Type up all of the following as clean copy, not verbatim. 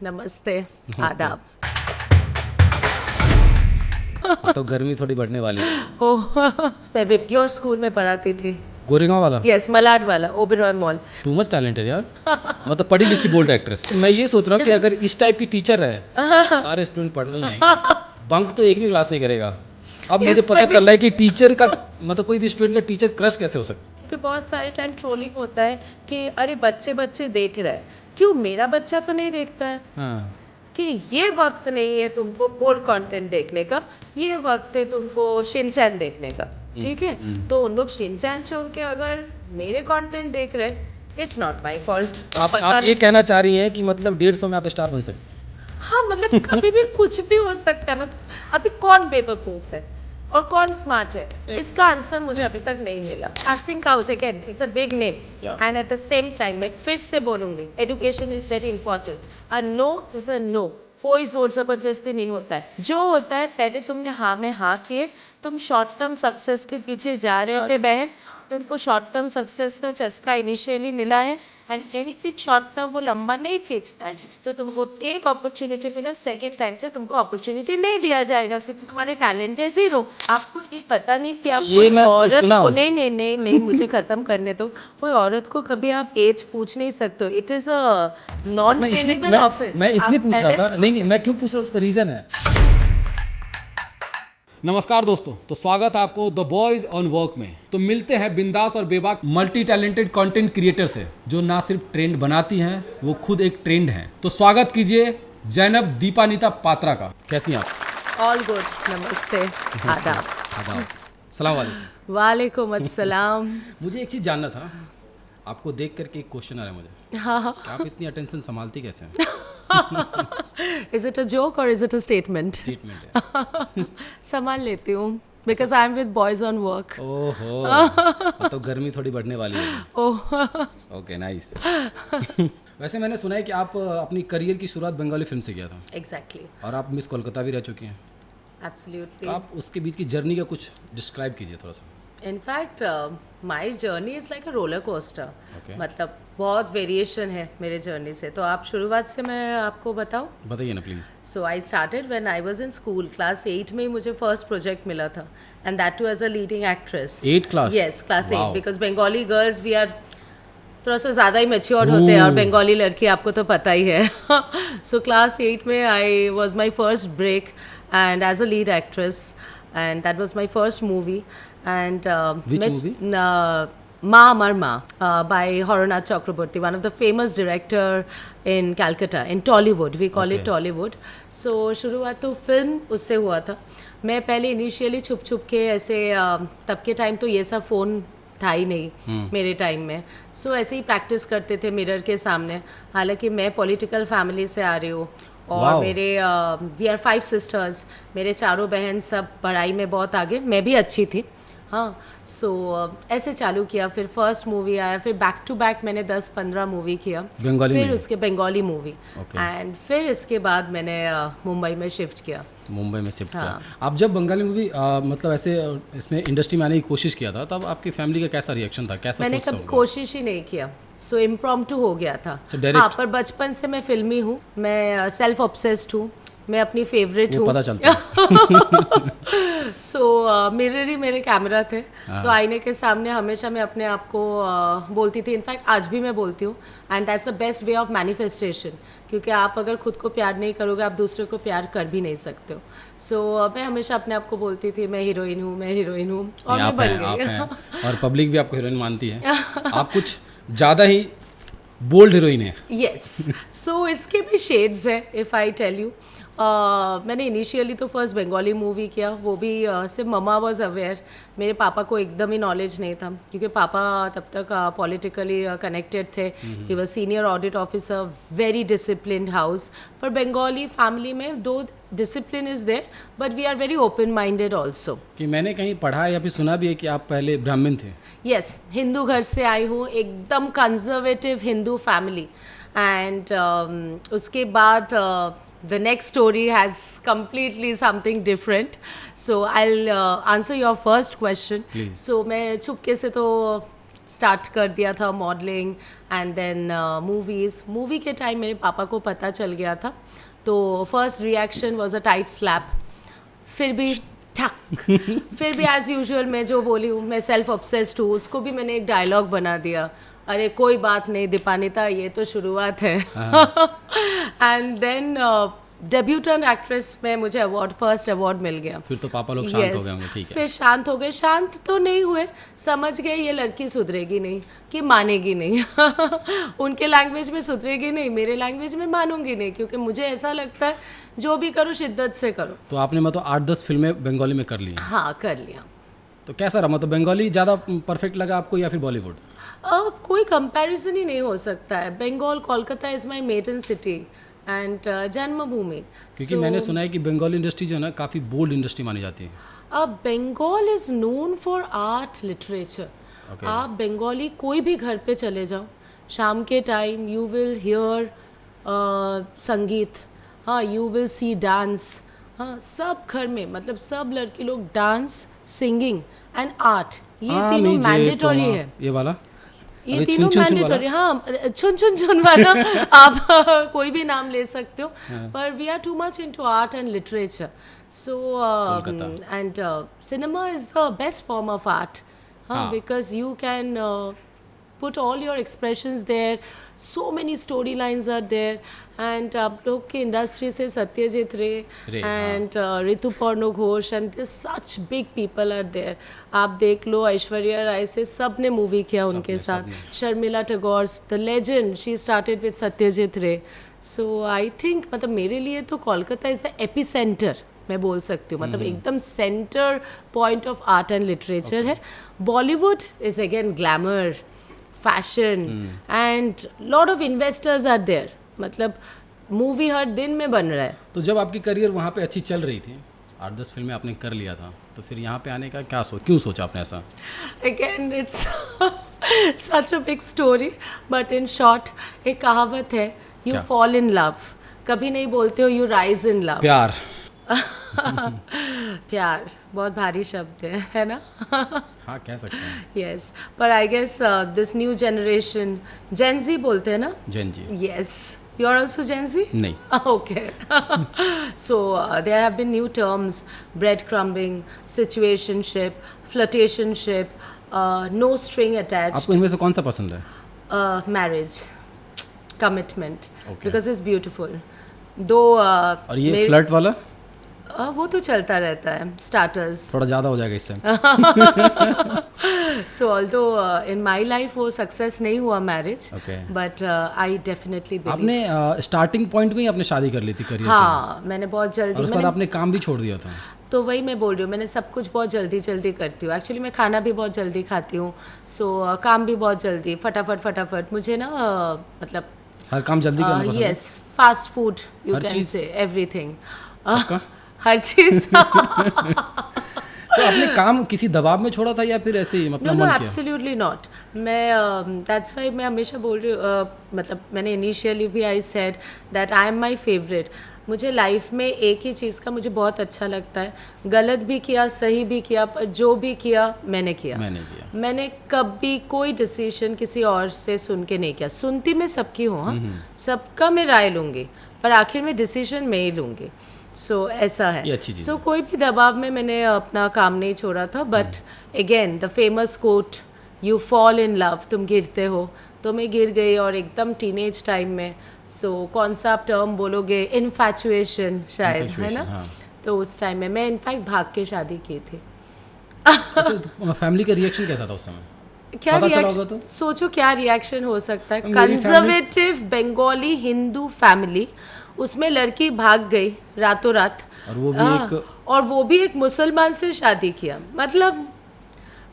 नमस्ते, आदाब। तो गर्मी थोड़ी बढ़ने वाली है। ओह मैं विप्योर स्कूल में पढ़ाती थी। गोरेगांव वाला यस, मलाड वाला, Oberoi mall. Too much talented यार। मतलब पढ़ी लिखी बोल्ड एक्ट्रेस। मैं ये सोच रहा हूँ कि अगर इस टाइप की टीचर है, सारे स्टूडेंट पढ़ने नहीं, बंक तो एक भी क्लास नहीं करेगा। अब मुझे पता चल रहा है कि टीचर का मतलब कोई भी स्टूडेंट का टीचर क्रश कैसे हो सकता है। तो बहुत सारे टाइम ट्रोलिंग होता है कि अरे बच्चे देख रहे हैं, क्यों मेरा बच्चा तो नहीं देखता है। हाँ, कि ये वक्त नहीं है तुमको बोल्ड कंटेंट देखने का, ये वक्त है तुमको शिनचैन देखने का, ठीक है। तो उन लोग शिनचैन छोड़ के अगर मेरे कंटेंट देख रहे हैं, इट्स नॉट माय फॉल्ट। आप ये कहना चाह रही हैं कि मतलब 150 में आप स्टार बन सकते हैं। हाँ मतलब कभी भी कुछ भी हो सकता है। मतलब अभी कौन बेवकूफ है और कौन स्मार्ट है, इसका आंसर मुझे अभी तक नहीं मिला। Acting couch again it's a big name and at the same time मैं फिर से बोलूंगी education is very important. A no is a no. कोई जोर जबरदस्ती नहीं होता है। जो होता है पहले तुमने हाँ में हाँ किए, तुम शॉर्ट टर्म सक्सेस के पीछे जा रहे थे बहन, तुमको शॉर्ट टर्म सक्सेस का चस्का इनिशियली मिला है एंड एनीथिंग शॉर्ट टर्म वो लंबा नहीं खींचता है। तो तुमको एक अपॉर्चुनिटी मिला, सेकेंड टाइम से तुमको अपॉर्चुनिटी नहीं दिया जाएगा क्योंकि तुम्हारे टैलेंट है जीरो। आपको ये पता नहीं कि आप ये मैं औरत सुना को हूँ। नहीं मुझे खत्म करने दो। कोई औरत को कभी आप एज पूछ नहीं सकते हो। It is a non bailable office. मैं इसलिए पूछ रहा था। नहीं, मैं क्यों पूछ रहा हूँ, उसका रीजन है। नमस्कार दोस्तों, तो स्वागत है आपको द बॉयज ऑन वर्क में। तो मिलते हैं बिंदास और बेबाक मल्टी टैलेंटेड कंटेंट क्रिएटर से, जो ना सिर्फ ट्रेंड बनाती हैं, वो खुद एक ट्रेंड हैं। तो स्वागत कीजिए जैनब दीपानीता पात्रा का। कैसी हैं आप? ऑल गुड, नमस्ते, आदाब। आदाब, सलाम वालेकुम। वालेकुम अस्सलाम। मुझे एक चीज़ जानना था, आपको देख करके एक क्वेश्चन आ रहा है मुझे। हाँ कि आप इतनी अटेंशन संभालती कैसे हैं? इज इट अ जोक और is it a statement? Statement है। संभाल लेती हूँ because I am with boys on work. ओहो, तो गर्मी थोड़ी बढ़ने वाली है। Oh okay, nice. वैसे मैंने सुना है कि आप अपनी करियर की शुरुआत बंगाली फिल्म से किया था एग्जैक्टली, और आप मिस कोलकाता भी रह चुकी हैं। तो एब्सोल्युटली। आप उसके बीच की जर्नी का कुछ डिस्क्राइब कीजिए थोड़ा सा। In fact, my journey is like a roller coaster. Okay. मतलब बहुत वेरिएशन है मेरे जर्नी से। तो आप शुरुआत से मैं आपको बताऊं? बताइए ना please. So I started when I was in school. Class 8 में ही मुझे फर्स्ट प्रोजेक्ट मिला था and that too as a leading actress. 8 class? Yes, class 8 Wow. Because Bengali girls we are थोड़ा सा ज़्यादा ही मेच्योर होते हैं और बंगाली लड़की आपको तो पता ही है। सो क्लास 8 में I was my first break and as a lead actress and that was my first movie and Which movie? Ma Amar Ma by Horanath Chakraborty, one of the famous director in Calcutta, in Tollywood. We call it Okay. Tollywood. So शुरुआत तो film उससे हुआ था। मैं पहले initially छुप छुप के ऐसे तब के टाइम तो ये सब फ़ोन था ही नहीं मेरे टाइम में। सो ऐसे ही प्रैक्टिस करते थे मिरर के सामने। हालांकि मैं पॉलिटिकल फैमिली से आ रही हूँ और Wow. मेरे वी आर 5 सिस्टर्स। मेरे चारों बहन सब पढ़ाई में बहुत आगे, मैं भी अच्छी थी। हाँ, सो ऐसे चालू किया। फिर फर्स्ट मूवी आया, फिर बैक टू बैक मैंने 10-15 मूवी किया बंगाली फिर में? उसके बंगाली मूवी Okay. एंड फिर इसके बाद मैंने मुंबई में शिफ्ट किया। मुंबई में शिफ्ट हाँ। किया। आप जब बंगाली मूवी मतलब ऐसे इसमें इंडस्ट्री में आने की कोशिश किया था, तब आपकी फैमिली का कैसा रिएक्शन था, कैसा मैंने सोचता कभी होगा? कोशिश ही नहीं किया। सो इम्प्रॉम्प्टू हो गया था। So direct? हाँ, पर बचपन से मैं फिल्मी हूँ, मैं सेल्फ ऑब्सेस्ड हूँ, मैं अपनी फेवरेट वो हूँ। पता चलता है। सो मिरर ही मेरे कैमरा थे। तो आईने के सामने हमेशा मैं अपने आप को बोलती थी। इनफैक्ट आज भी मैं बोलती हूँ and that's the best way of manifestation, क्योंकि आप अगर खुद को प्यार नहीं करोगे आप दूसरे को प्यार कर भी नहीं सकते हो। सो मैं हमेशा अपने आप को बोलती थी मैं हीरोइन हूँ, मैं हीरोइन हूँ, और मैं आप बन हैं, आप गई। हैं और पब्लिक भी आपको हीरोइन मानती है। आप कुछ ज़्यादा ही बोल्ड हीरोइन है। यस, सो इसके भी शेड्स हैं इफ़ आई टेल यू। मैंने इनिशियली तो फर्स्ट बंगाली मूवी किया, वो भी सिर्फ ममा वॉज अवेयर। मेरे पापा को एकदम ही नॉलेज नहीं था क्योंकि पापा तब तक पॉलिटिकली कनेक्टेड थे। He was senior audit officer, very disciplined house. पर बंगाली फैमिली में दो discipline is there but we are very open minded also. कि मैंने कहीं पढ़ा या फिर सुना भी है कि आप पहले ब्राह्मण थे। यस, हिंदू घर से आई हूँ, एकदम कंजर्वेटिव हिंदू फैमिली एंड उसके बाद the next story has completely something different. So I'll answer your first question. Please. So मैं छुपके से तो स्टार्ट कर दिया था मॉडलिंग एंड देन मूवी के टाइम मेरे पापा को पता चल गया था, तो first reaction was a tight slap. फिर भी ठक फिर भी एज यूजुअल मैं जो बोली हूँ, मैं सेल्फ ऑब्सेस्ड हूँ, उसको भी मैंने एक डायलॉग बना दिया, अरे कोई बात नहीं दीपानिता, ये तो शुरुआत है। एंड देन डेब्यूटेंट एक्ट्रेस में मुझे फर्स्ट अवार्ड मिल गया। फिर तो पापा लोग शांत हो गए होंगे, ठीक है। फिर शांत हो गए, शांत तो नहीं हुए, समझ गए ये लड़की सुधरेगी नहीं, कि मानेगी नहीं। उनके लैंग्वेज में सुधरेगी नहीं, मेरे लैंग्वेज में मानूंगी नहीं, क्योंकि मुझे ऐसा लगता है जो भी करो शिद्दत से करो। तो आपने मतलब 8-10 फिल्में बंगाली में कर ली हैं? हाँ, कर लिया। तो कैसा रहा, मतलब बंगाली ज़्यादा परफेक्ट लगा आपको या फिर बॉलीवुड? कोई कंपैरिजन ही नहीं हो सकता है। Bengal, Kolkata is my maiden city and जन्मभूमि। क्योंकि मैंने सुना है कि बंगाली इंडस्ट्री जो है ना काफ़ी बोल्ड इंडस्ट्री मानी जाती है। Bengal is known for art literature. आप बंगाली कोई भी घर पे चले जाओ, शाम के टाइम यू विल हियर संगीत, हाँ, यू विल सी डांस, हाँ, सब घर में, मतलब सब लड़के लोग डांस, सिंगिंग एंड आर्ट, ये तीनों मैंडेटरी है। ये वाला ये तीनों मैंडेटरी, हाँ, छुन छुन छुन वाला आप कोई भी नाम ले सकते हो, पर we are too much into art and literature, so and cinema is the best form of art, हाँ, because you can put all your expressions there, so many storylines are there, and आप लोग के industry से सत्यजीत रे and Rituparno Ghosh and there's such big people are there. आप देख लो ऐश्वर्या राय से सब ने मूवी किया उनके साथ, Sharmila Tagore the legend, she started with Satyajit रे, सो आई थिंक मतलब मेरे लिए तो कोलकाता इज द एपिसेंटर, मैं बोल सकती हूँ, मतलब एकदम centre point of art and literature है। Bollywood is again glamour, fashion and lot of investors are there, मतलब मूवी हर दिन में बन रहा है। तो जब आपकी करियर वहाँ पे अच्छी चल रही थी, 8-10 फिल्में आपने कर लिया था, तो फिर यहाँ पे आने का क्यों सोचा आपने ऐसा? Again it's such a big story, but in short एक कहावत है, यू फॉल इन लव, कभी नहीं बोलते हो यू राइज इन लव। प्यार प्यार बहुत भारी शब्द है ना? हाँ, कह सकते हैं। यस, पर I guess this new generation, gen Z बोलते हैं ना? Gen Z. Yes, you are also gen Z? नहीं। Okay, so there have been new terms, bread crumbing, situationship, flirtationship, no string attached. आपको इनमें से कौन सा पसंद है? Marriage, commitment, because it's beautiful. दो और ये फ्लर्ट वाला? वो तो चलता रहता है, स्टार्टर्स थोड़ा ज़्यादा हो जाएगा इससे। सो ऑल्दो इन माई लाइफ वो सक्सेस नहीं हुआ marriage, but I definitely believe. आपने स्टार्टिंग पॉइंट में ही आपने शादी कर ली थी करियर? हाँ, मैंने बहुत जल्दी, और उसके बाद आपने काम भी छोड़ दिया था। तो वही मैं बोल रही हूँ, मैंने सब कुछ बहुत जल्दी जल्दी करती हूँ। एक्चुअली मैं खाना भी बहुत जल्दी खाती हूँ, सो काम भी बहुत जल्दी, फटाफट मुझे ना मतलब हर काम जल्दी करना पसंद है? Yes, fast food, you can say everything, हर चीज़। तो आपने काम किसी दबाव में छोड़ा था या फिर ऐसे ही अपना मन किया? Absolutely not. मैं दैट्स वाई मैं हमेशा बोल रही हूँ, मतलब मैंने इनिशियली भी I said that I am my favourite. मुझे लाइफ में एक ही चीज़ का मुझे बहुत अच्छा लगता है, गलत भी किया, सही भी किया, पर जो भी किया मैंने किया। मैंने कभी कोई डिसीजन किसी और से सुन के नहीं किया। सुनती मैं सबकी हूँ, हाँ, सबका मैं राय लूँगी, पर आखिर में डिसीजन मैं ही लूँगी। सो ऐसा है। सो कोई भी दबाव में मैंने अपना काम नहीं छोड़ा था, but again the famous quote, you fall in love, तुम गिरते हो, तो मैं गिर गई, और एकदम टीनेज टाइम में। सो कौन सा आप टर्म बोलोगे, इन्फैचुएशन शायद, है ना? हाँ। तो उस टाइम में मैं इनफैक्ट भाग के शादी की थी। तो फैमिली का रिएक्शन कैसा था उस समय? क्या रिएक्शन, तो? सोचो क्या रिएक्शन हो सकता है। कंजर्वेटिव बंगाली हिंदू फैमिली, उसमें लड़की भाग गई रातों रात, और वो भी एक मुसलमान से शादी किया। मतलब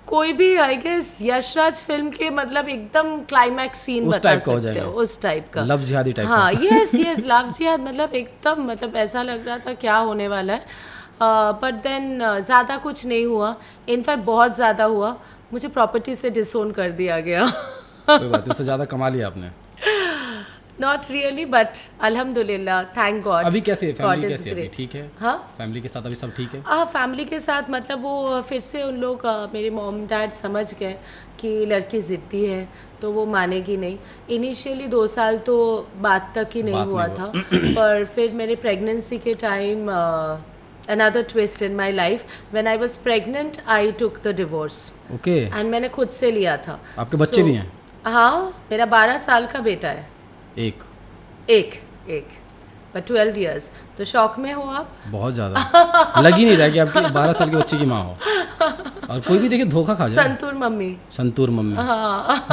कोई भी आई गेस यशराज फिल्म के मतलब एकदम क्लाइमैक्स सीन बता सकते हो, उस टाइप का, लव जिहादी टाइप। हाँ, यस लव जिहाद, मतलब एकदम, मतलब ऐसा लग रहा था क्या होने वाला है। बट देन ज़्यादा कुछ नहीं हुआ, इनफैक्ट बहुत ज़्यादा हुआ, मुझे प्रॉपर्टी से डिसोन कर दिया गया। कोई बात नहीं, उससे ज़्यादा कमा लिया आपने। नॉट रियली बट अल्हम्दुलिल्लाह, थैंक गॉड। अभी कैसे फैमिली कैसे अभी ठीक है? हाँ, फैमिली के साथ अभी सब ठीक है? हाँ, फैमिली के साथ मतलब वो फिर से उन लोग मेरे मॉम डैड समझ गए कि लड़की ज़िद्दी है तो वो मानेगी नहीं। इनिशियली 2 साल तो बात तक ही नहीं बात हुआ नहीं था, पर फिर मेरे प्रेगनेंसी के time another twist in my life, when I was pregnant I took the divorce okay. and मैंने खुद से लिया था। आपके बच्चे भी हैं? हाँ, मेरा 12 साल का बेटा है। एक पर 12 years। तो शौक में हो आप? बहुत ज़्यादा लग ही नहीं रहा है कि आपकी 12 साल के बच्चे की माँ हो। और कोई भी देखिए धोखा खा जाए। संतूर मम्मी हाँ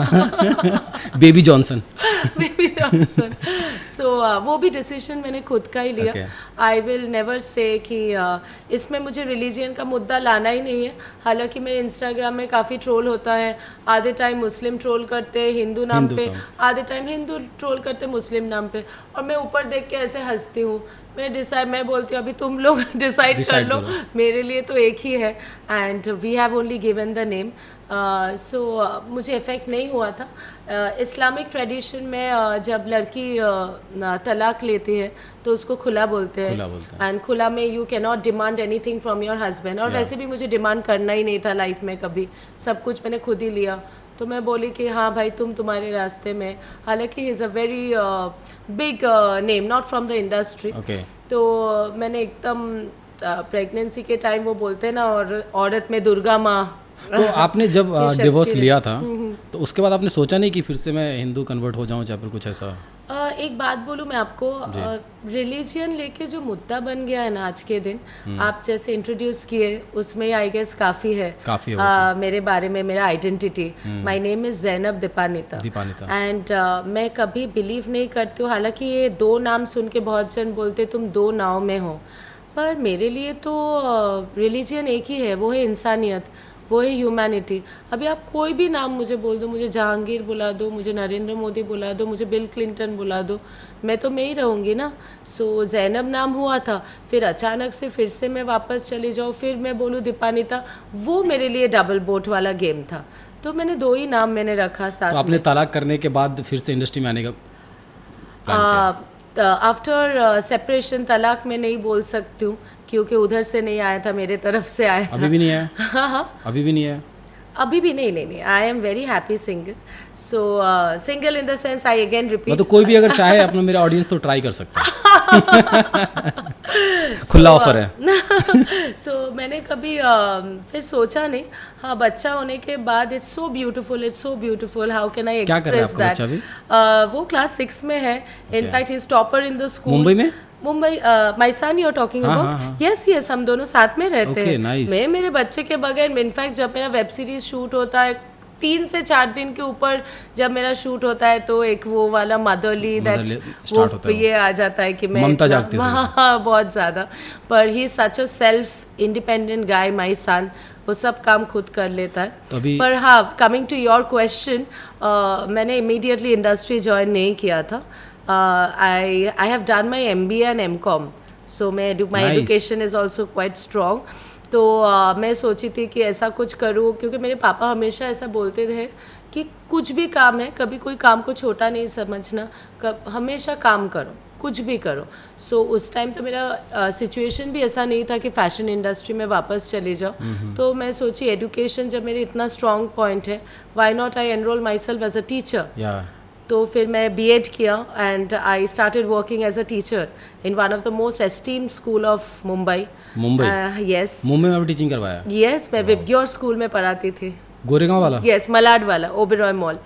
baby Johnson. Baby Johnson. So वो भी डिसीजन मैंने खुद का ही लिया। आई विल नेवर से कि इसमें मुझे रिलीजन का मुद्दा लाना ही नहीं है। हालांकि मेरे इंस्टाग्राम में काफ़ी ट्रोल होता है, आधे टाइम मुस्लिम ट्रोल करते हैं हिंदू नाम पे, आधे टाइम हिंदू ट्रोल करते हैं मुस्लिम नाम पे, और मैं ऊपर देख के ऐसे हंसती हूँ। मैं बोलती हूँ अभी तुम लोग डिसाइड कर लो, मेरे लिए तो एक ही है and we have only given the name. So मुझे इफ़ेक्ट नहीं हुआ था। इस्लामिक ट्रेडिशन में जब लड़की तलाक लेती है तो उसको खुला बोलते हैं, एंड खुला में you can not demand anything from your husband. और वैसे भी मुझे डिमांड करना ही नहीं था लाइफ में कभी, सब कुछ मैंने खुद ही लिया। तो मैं बोली कि हाँ भाई तुम्हारे रास्ते में। हालांकि he is a very big name, not from the industry. तो मैंने एकदम प्रेगनेंसी के टाइम वो बोलते हैं ना, और औरत में दुर्गा माँ। तो आपने जब डिवोर्स लिया था तो उसके बाद आपने सोचा नहीं कि फिर से मैं हिंदू कन्वर्ट हो जाऊं या फिर कुछ ऐसा? एक बात बोलूँ मैं आपको, रिलीजियन लेके जो मुद्दा बन गया है ना आज के दिन, आप जैसे इंट्रोड्यूस किए उसमें आई गेस काफ़ी है मेरे बारे में, मेरा identity. My name is Zainab Dipanita and मैं कभी बिलीव नहीं करती हूँ। हालांकि ये 2 नाम सुन के बहुत जन बोलते तुम 2 नाव में हो, पर मेरे लिए तो रिलीजियन एक ही है, वो है इंसानियत, वो है ह्यूमैनिटी। अभी आप कोई भी नाम मुझे बोल दो, मुझे जहांगीर बुला दो, मुझे नरेंद्र मोदी बुला दो, मुझे बिल क्लिंटन बुला दो, मैं तो मैं ही रहूँगी ना। सो ज़ैनब नाम हुआ था, फिर अचानक से फिर से मैं वापस चली जाऊँ, फिर मैं बोलूँ दीपानिता, वो मेरे लिए डबल बोट वाला गेम था। तो मैंने 2 ही नाम मैंने रखा साथ। तो आपने तलाक करने के बाद फिर से इंडस्ट्री में आने का प्लान किया? आफ्टर सेपरेशन तलाक में नहीं बोल सकती हूँ, क्योंकि उधर से नहीं आया था, मेरे तरफ से आया था। अभी भी नहीं आया? हाँ, अभी भी नहीं आया? अभी भी नहीं। I am very happy single. So single in the sense, I again repeat, मतलब कोई भी अगर चाहे अपना मेरा ऑडियंस तो ट्राई कर सकता है। खुला ऑफर है। सो मैंने कभी फिर सोचा नहीं। हाँ, बच्चा होने के बाद it's so beautiful, how can I express that. वो क्लास 6 में है, in fact he is topper in the school. Mumbai my son you are talking about? Yes, हम दोनों साथ में रहते हैं। मैं मेरे बच्चे के बगैर, इनफैक्ट जब मेरा वेब सीरीज शूट होता है 3 से 4 दिन के ऊपर जब मेरा शूट होता है, तो एक वो वाला मदरली दैट वो ये आ जाता है कि मैं ममता जागती है। हाँ, बहुत ज़्यादा। पर he is such a self independent guy, my son, वो सब काम खुद कर लेता है। पर हाँ, कमिंग टू योर क्वेश्चन, मैंने इमीडिएटली इंडस्ट्री ज्वाइन नहीं किया था। I have done my MBA and MCom, so my education is also quite strong. तो मैं सोची थी कि ऐसा कुछ करूँ, क्योंकि मेरे पापा हमेशा ऐसा बोलते थे कि कुछ भी काम है, कभी कोई काम को छोटा नहीं समझना, हमेशा काम करो, कुछ भी करो। सो उस टाइम तो मेरा सिचुएशन भी ऐसा नहीं था कि फैशन इंडस्ट्री में वापस चले जाओ। तो मैं सोची एजुकेशन जब मेरे इतना स्ट्रॉन्ग पॉइंट है, why not I enrol myself as a teacher. तो फिर मैं B.Ed किया and I started working as a teacher in one of the most esteemed school of Mumbai. Yes, Mumbai में भी टीचिंग करवाया? यस, मैं विबग्योर स्कूल में पढ़ाती थी। गोरेगांव वाला? यस, मलाड वाला, Oberoi mall.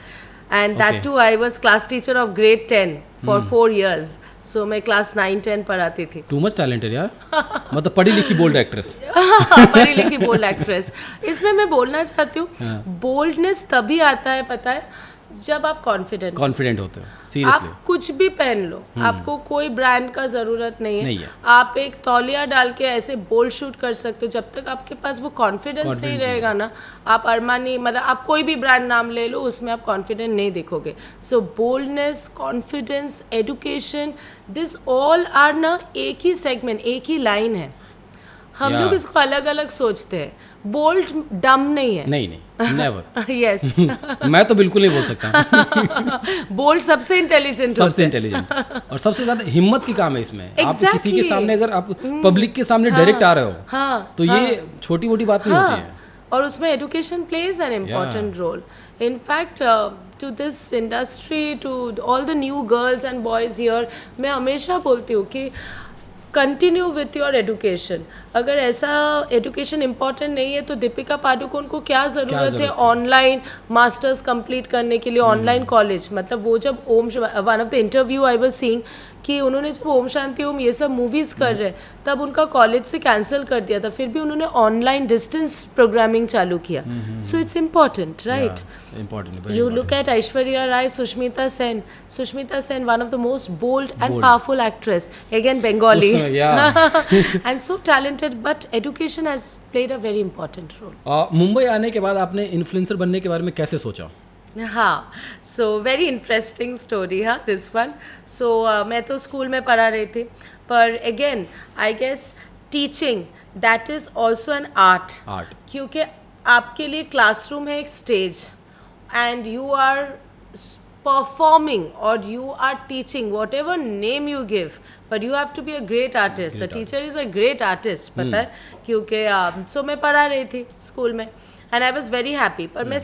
And that too I was class teacher of grade 10 for 4 years। So मैं क्लास 9-10 पढ़ाती थी। टू मच टैलेंटेड यार। मतलब पढ़ी लिखी बोल्ड एक्ट्रेस। पढ़ी लिखी बोल्ड एक्ट्रेस। इसमें मैं बोलना चाहती हूँ, बोल्डनेस तभी आता है पता है जब आप कॉन्फिडेंट होते हो। सीरियसली, आप कुछ भी पहन लो, आपको कोई ब्रांड का जरूरत नहीं है। आप एक तौलिया डाल के ऐसे बोल्ड शूट कर सकते हो। जब तक आपके पास वो कॉन्फिडेंस नहीं रहेगा ना, आप अरमानी, मतलब आप कोई भी ब्रांड नाम ले लो, उसमें आप कॉन्फिडेंट नहीं दिखोगे। So boldness, confidence, education, this all are ना एक ही सेगमेंट, एक ही लाइन है। हम लोग इसको अलग अलग सोचते हैं। बोल्ड डम नहीं है। नहीं नहीं, नेवर। यस मैं तो बिल्कुल नहीं बोल सकता। बोल्ड सबसे इंटेलिजेंट सबसे इंटेलिजेंट और सबसे ज्यादा हिम्मत की काम है इसमें। आप किसी के Exactly. सामने, अगर आप पब्लिक के सामने डायरेक्ट आ रहे हो, हाँ, तो ये छोटी मोटी बात नहीं होती है। और उसमें education plays an important role. In fact to this industry, to all the new girls and boys here, मैं हमेशा बोलती हूँ कि कंटिन्यू विथ योर एजुकेशन। अगर ऐसा एजुकेशन इम्पॉर्टेंट नहीं है तो दीपिका पादुकोण को क्या ज़रूरत है ऑनलाइन मास्टर्स कंप्लीट करने के लिए, ऑनलाइन कॉलेज। मतलब वो जब one of the interview I was seeing कि उन्होंने जब ओम शांति ओम ये सब मूवीज़ कर रहे तब उनका कॉलेज से कैंसिल कर दिया था, फिर भी उन्होंने ऑनलाइन डिस्टेंस प्रोग्रामिंग चालू किया। So it's important, right? You look at Aishwarya Rai, Sushmita Sen, one of the most bold and powerful actress. Again, Bengali. And so talented, but education has played a very important role. Mumbai आने के बाद आपने influencer बनने के बारे में कैसे सोचा? हाँ, सो वेरी इंटरेस्टिंग स्टोरी, हाँ दिस वन। सो मैं तो स्कूल में पढ़ा रही थी, पर again I guess teaching that is also an art. क्योंकि आपके लिए क्लासरूम है एक stage, and you are performing or you are teaching whatever name you give, but you have to be a great artist. A teacher is a great artist, पता है? क्योंकि so मैं पढ़ा रही थी स्कूल में and I was very happy. पर मैं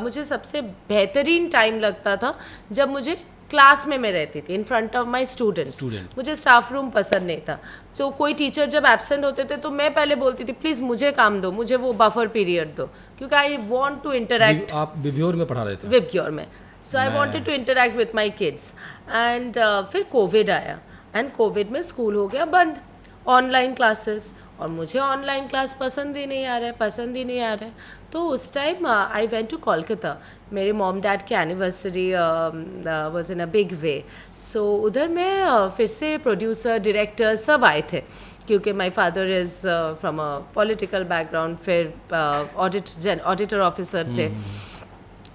मुझे सबसे बेहतरीन टाइम लगता था जब मुझे क्लास में मैं रहती थी in front of my students. मुझे स्टाफ रूम पसंद नहीं था, तो कोई टीचर जब एब्सेंट होते थे तो मैं पहले बोलती थी प्लीज़ मुझे काम दो, मुझे वो बफर पीरियड दो, क्योंकि आई वॉन्ट टू इंटरेक्ट। आप विब्योर में पढ़ा रहे थे? विब्योर में। So I wanted to interact with my kids and फिर कोविड आया एंड कोविड में स्कूल हो गया बंद, ऑनलाइन क्लासेस, और मुझे ऑनलाइन क्लास पसंद ही नहीं आ रहा है। तो उस time I went to Kolkata, मेरे मॉम डैड की anniversary was in a big way. So उधर मैं फिर से प्रोड्यूसर डायरेक्टर सब आए थे, क्योंकि my father is from a political background, फिर ऑडिटर ऑफिसर थे।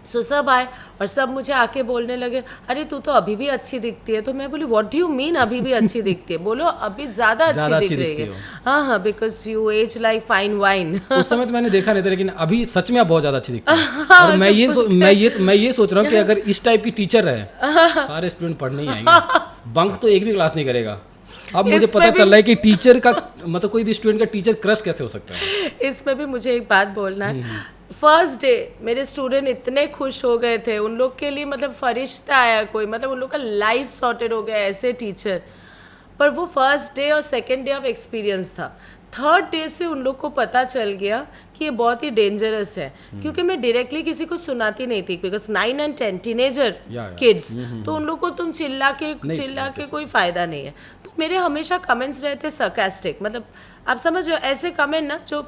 सो सब आए और सब मुझे आके बोलने लगे अरे तू तो अभी भी अच्छी दिखती है। तो मैं बोली व्हाट डू यू मीन अभी भी अच्छी दिखती है? बोलो अभी ज़्यादा अच्छी दिख रही है। हाँ, because you age like fine wine. उस समय तो मैंने देखा नहीं था, लेकिन अभी सच में आप बहुत ज़्यादा अच्छी दिखती है। और मैं ये सोच रहा हूँ कि अगर इस टाइप की टीचर रहे, सारे स्टूडेंट पढ़ने ही आएंगे, बंक तो एक भी क्लास नहीं करेगा। अब मुझे पता चल रहा है कि टीचर का मतलब कोई भी स्टूडेंट का टीचर क्रश कैसे हो सकता है। इसमें भी मुझे एक बात बोलना है। फर्स्ट डे मेरे स्टूडेंट इतने खुश हो गए थे, उन लोग के लिए मतलब फरिश्ता आया कोई, मतलब उन लोग का लाइफ सॉर्टेड हो गया ऐसे टीचर। पर वो फर्स्ट डे और सेकेंड डे ऑफ एक्सपीरियंस था। थर्ड डे से उन लोग को पता चल गया कि ये बहुत ही डेंजरस है, क्योंकि मैं डायरेक्टली किसी को सुनाती नहीं थी, बिकॉज 9 and 10 टीनेजर किड्स, तो उन लोग को तुम चिल्ला के कोई फ़ायदा नहीं है। तो मेरे हमेशा कमेंट्स रहते सरकास्टिक, मतलब आप समझ रहे हो ऐसे कमेंट ना जो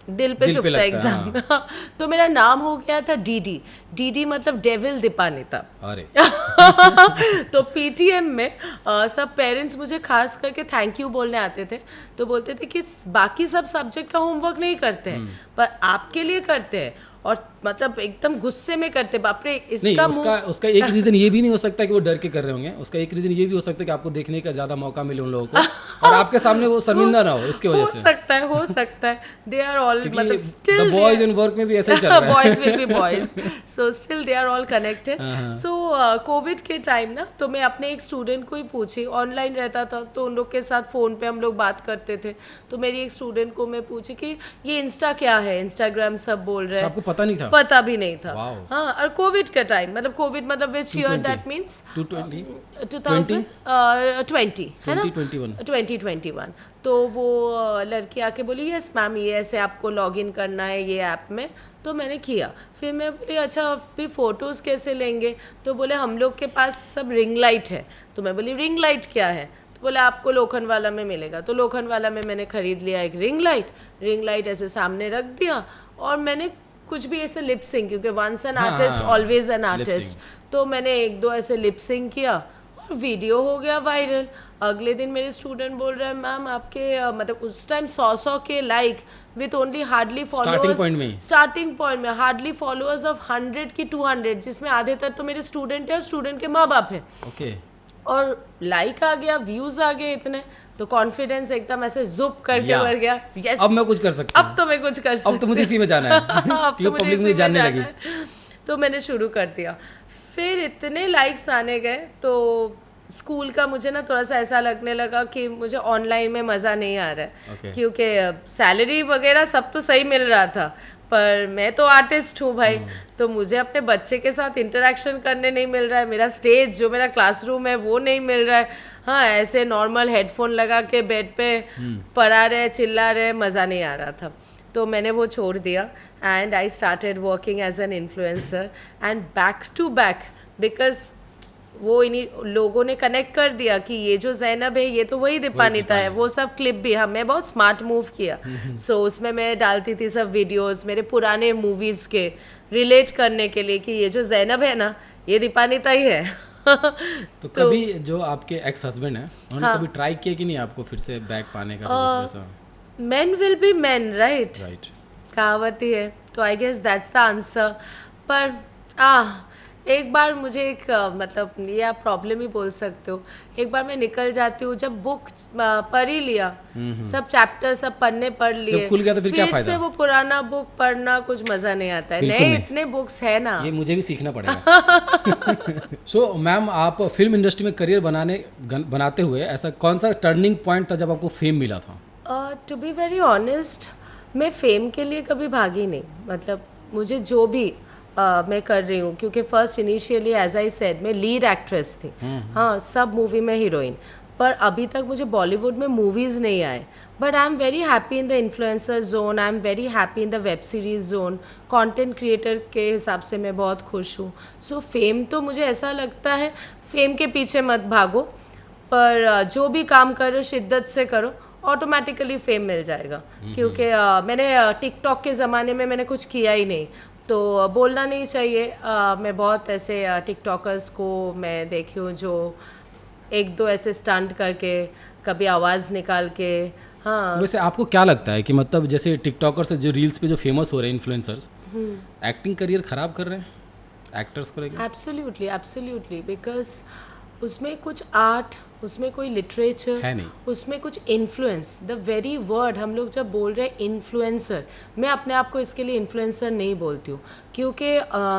दिल पे चुपता एकदम। हाँ। तो मेरा नाम हो गया था डीडी मतलब डेविल दीपानिता। अरे तो पीटीएम में सब पेरेंट्स मुझे खास करके थैंक यू बोलने आते थे, तो बोलते थे कि बाकी सब सब्जेक्ट का होमवर्क नहीं करते हैं पर आपके लिए करते हैं, और मतलब एकदम गुस्से में करते। बाप रे, इसका उसका एक रीजन ये भी नहीं हो सकता कि वो डर के कर रहे होंगे। उसका एक रीजन ये भी हो सकता है कि आपको देखने का ज्यादा मौका मिले उन लोगों को, और आपके सामने वो शर्मिंदा ना हो इसकी वजह से। हो सकता है दे आर ऑल मतलब still the boys in work में भी ऐसा ही चल रहा है। Boys will be boys, so still they are all connected. So Covid के टाइम ना, तो मैं अपने एक स्टूडेंट को ही पूछी, ऑनलाइन रहता था तो उन लोग के साथ फ़ोन पे हम लोग बात करते थे, तो मेरी एक स्टूडेंट को मैं पूछी कि ये इंस्टा क्या है, इंस्टाग्राम सब बोल रहे हैं। आपको पता नहीं था? पता भी नहीं था। हाँ, और कोविड का टाइम, मतलब कोविड मतलब विच ईयर, दैट मीन्स 2020 है ना, 2021। तो वो लड़की आके बोली यस मैम ये ऐसे आपको लॉगिन करना है ये ऐप में। तो मैंने किया, फिर मैं बोली अच्छा फिर फ़ोटोज़ कैसे लेंगे? तो बोले हम लोग के पास सब रिंग लाइट है। तो मैं बोली रिंग लाइट क्या है? तो बोले आपको लोखंडवाला में मिलेगा। तो लोखंडवाला में मैंने ख़रीद लिया एक रिंग लाइट ऐसे सामने रख दिया, और मैंने कुछ भी ऐसे लिप सिंक, क्योंकि once an artist always an artist, तो मैंने 1-2 ऐसे लिप सिंक किया और वीडियो हो गया वायरल। अगले दिन मेरे स्टूडेंट बोल रहे हैं मैम आपके मतलब उस टाइम 100 के like with only hardly followers, starting point में हार्डली फॉलोअर्स ऑफ 100 की 200, जिसमें आधे तक तो मेरे स्टूडेंट है और स्टूडेंट के माँ बाप है। और लाइक आ गया, व्यूज आ गए इतने, तो कॉन्फिडेंस एकदम ऐसे जुप करके या। बढ़ गया। यस, अब मैं कुछ कर सकती हूँ, अब तो मैं कुछ कर सकती अब तो मुझे इसी में जाना है अब तो क्योंकि मुझे पब्लिक इसी मुझे में जानने जाना लगी। है। तो मैंने शुरू कर दिया, फिर इतने लाइक्स आने गए तो स्कूल का मुझे ना थोड़ा सा ऐसा लगने लगा कि मुझे ऑनलाइन में मज़ा नहीं आ रहा है। Okay. क्योंकि सैलरी वगैरह सब तो सही मिल रहा था, पर मैं तो आर्टिस्ट हूँ भाई, तो मुझे अपने बच्चे के साथ इंटरेक्शन करने नहीं मिल रहा है, मेरा स्टेज जो मेरा क्लासरूम है वो नहीं मिल रहा है। हाँ, ऐसे नॉर्मल हेडफोन लगा के बेड पे पढ़ा रहे, चिल्ला रहे, मज़ा नहीं आ रहा था। तो मैंने वो छोड़ दिया and I started working as an influencer and back to back, because वो इन्हीं लोगों ने कनेक्ट कर दिया कि ये जो जैनब है ये तो वही दीपानिता है। वो सब क्लिप भी मैं बहुत स्मार्ट मूव किया। सो उसमें मैं डालती थी सब वीडियोस मेरे पुराने मूवीज़ के, रिलेट करने के लिए कि ये जो जैनब है ना ये दीपानिता ही है। तो कभी जो आपके एक्स हस्बैंड हैं उन्होंने कभी ट्राई किया कि नहीं आपको फिर से बैक पाने का, तो कुछ वैसा? Man will be man, right, right. कहावत ही है, तो I guess that's the answer. पर एक बार मुझे एक मतलब ये आप प्रॉब्लम ही बोल सकते हो, एक बार मैं निकल जाती हूँ, जब बुक पढ़ ही लिया, सब चैप्टर सब पन्ने पढ़ लिए, जब खुल गया तो फिर क्या फायदा? से वो पुराना बुक पढ़ना कुछ मज़ा नहीं आता है। बिल्कुल नए नहीं। इतने बुक्स है ना। ये मुझे भी सीखना पड़ेगा। सो मैम, आप फिल्म इंडस्ट्री में करियर बनाते हुए ऐसा कौन सा टर्निंग पॉइंट था जब आपको फेम मिला था? टू बी वेरी ऑनेस्ट, मैं फेम के लिए कभी भागी नहीं। मतलब मुझे जो भी मैं कर रही हूँ, क्योंकि first initially as I said मैं लीड एक्ट्रेस थी, हाँ, सब मूवी में हीरोइन, पर अभी तक मुझे बॉलीवुड में मूवीज़ नहीं आए। But I am very happy in the influencer zone, I am very happy in the web series zone, content creator के हिसाब से मैं बहुत खुश हूँ। सो फेम तो मुझे ऐसा लगता है, फेम के पीछे मत भागो, पर जो भी काम करो शिद्दत से करो, ऑटोमेटिकली फेम मिल जाएगा। क्योंकि मैंने टिकटॉक के ज़माने में मैंने कुछ किया ही नहीं, तो बोलना नहीं चाहिए। मैं बहुत ऐसे टिकटॉकर्स को मैं देखी हूँ जो एक दो ऐसे स्टंट करके, कभी आवाज़ निकाल के। हाँ, वैसे आपको क्या लगता है कि मतलब जैसे टिकटॉकर से जो रील्स पे जो फेमस हो रहे हैं इन्फ्लुएंसर्स, एक्टिंग करियर खराब कर रहे हैं एक्टर्स को लेकर? एब्सोल्युटली, एब्सोल्युटली, बिकॉज उसमें कुछ आर्ट, उसमें कोई लिटरेचर है नहीं, उसमें कुछ इन्फ्लुएंस, द वेरी वर्ड हम लोग जब बोल रहे हैं इन्फ्लुएंसर, मैं अपने आप को इसके लिए इन्फ्लुएंसर नहीं बोलती हूँ, क्योंकि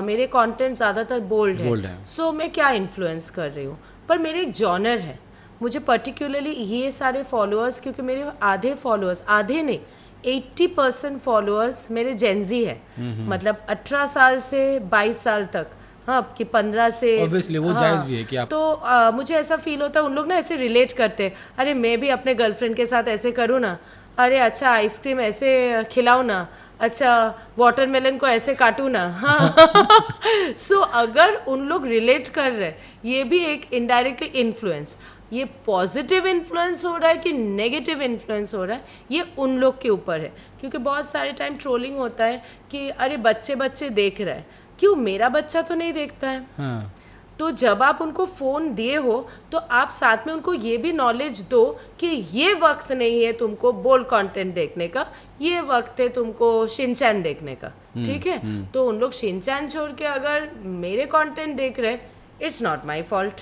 मेरे कंटेंट ज़्यादातर बोल्ड है। सो मैं क्या इन्फ्लुएंस कर रही हूँ, पर मेरे एक जॉनर है, मुझे पर्टिकुलरली ये सारे फॉलोअर्स, क्योंकि मेरे आधे फॉलोअर्स, आधे नहीं 80% फॉलोअर्स मेरे जेंजी है, मतलब 18 साल से 22 साल तक, हाँ, कि 15 से, ऑब्वियसली वो जायज़ भी है कि आप, तो मुझे ऐसा फील होता है उन लोग ना ऐसे रिलेट करते हैं, अरे मैं भी अपने गर्लफ्रेंड के साथ ऐसे करूँ ना, अरे अच्छा आइसक्रीम ऐसे खिलाऊँ ना, अच्छा वाटरमेलन को ऐसे काटूँ ना। हाँ। सो अगर उन लोग रिलेट कर रहे हैं, ये भी एक इनडायरेक्टली इन्फ्लुएंस, ये पॉजिटिव इन्फ्लुएंस हो रहा है कि नेगेटिव इन्फ्लुएंस हो रहा है, ये उन लोग के ऊपर है। क्योंकि बहुत सारे टाइम ट्रोलिंग होता है कि अरे बच्चे बच्चे देख रहे हैं, क्यों, मेरा बच्चा तो नहीं देखता है। हाँ, तो जब आप उनको फ़ोन दिए हो तो आप साथ में उनको ये भी नॉलेज दो कि ये वक्त नहीं है तुमको बोल्ड कंटेंट देखने का, ये वक्त है तुमको शिनचैन देखने का, ठीक है। तो उन लोग शिनचैन छोड़ के अगर मेरे कंटेंट देख रहे, इट्स नॉट माय फॉल्ट।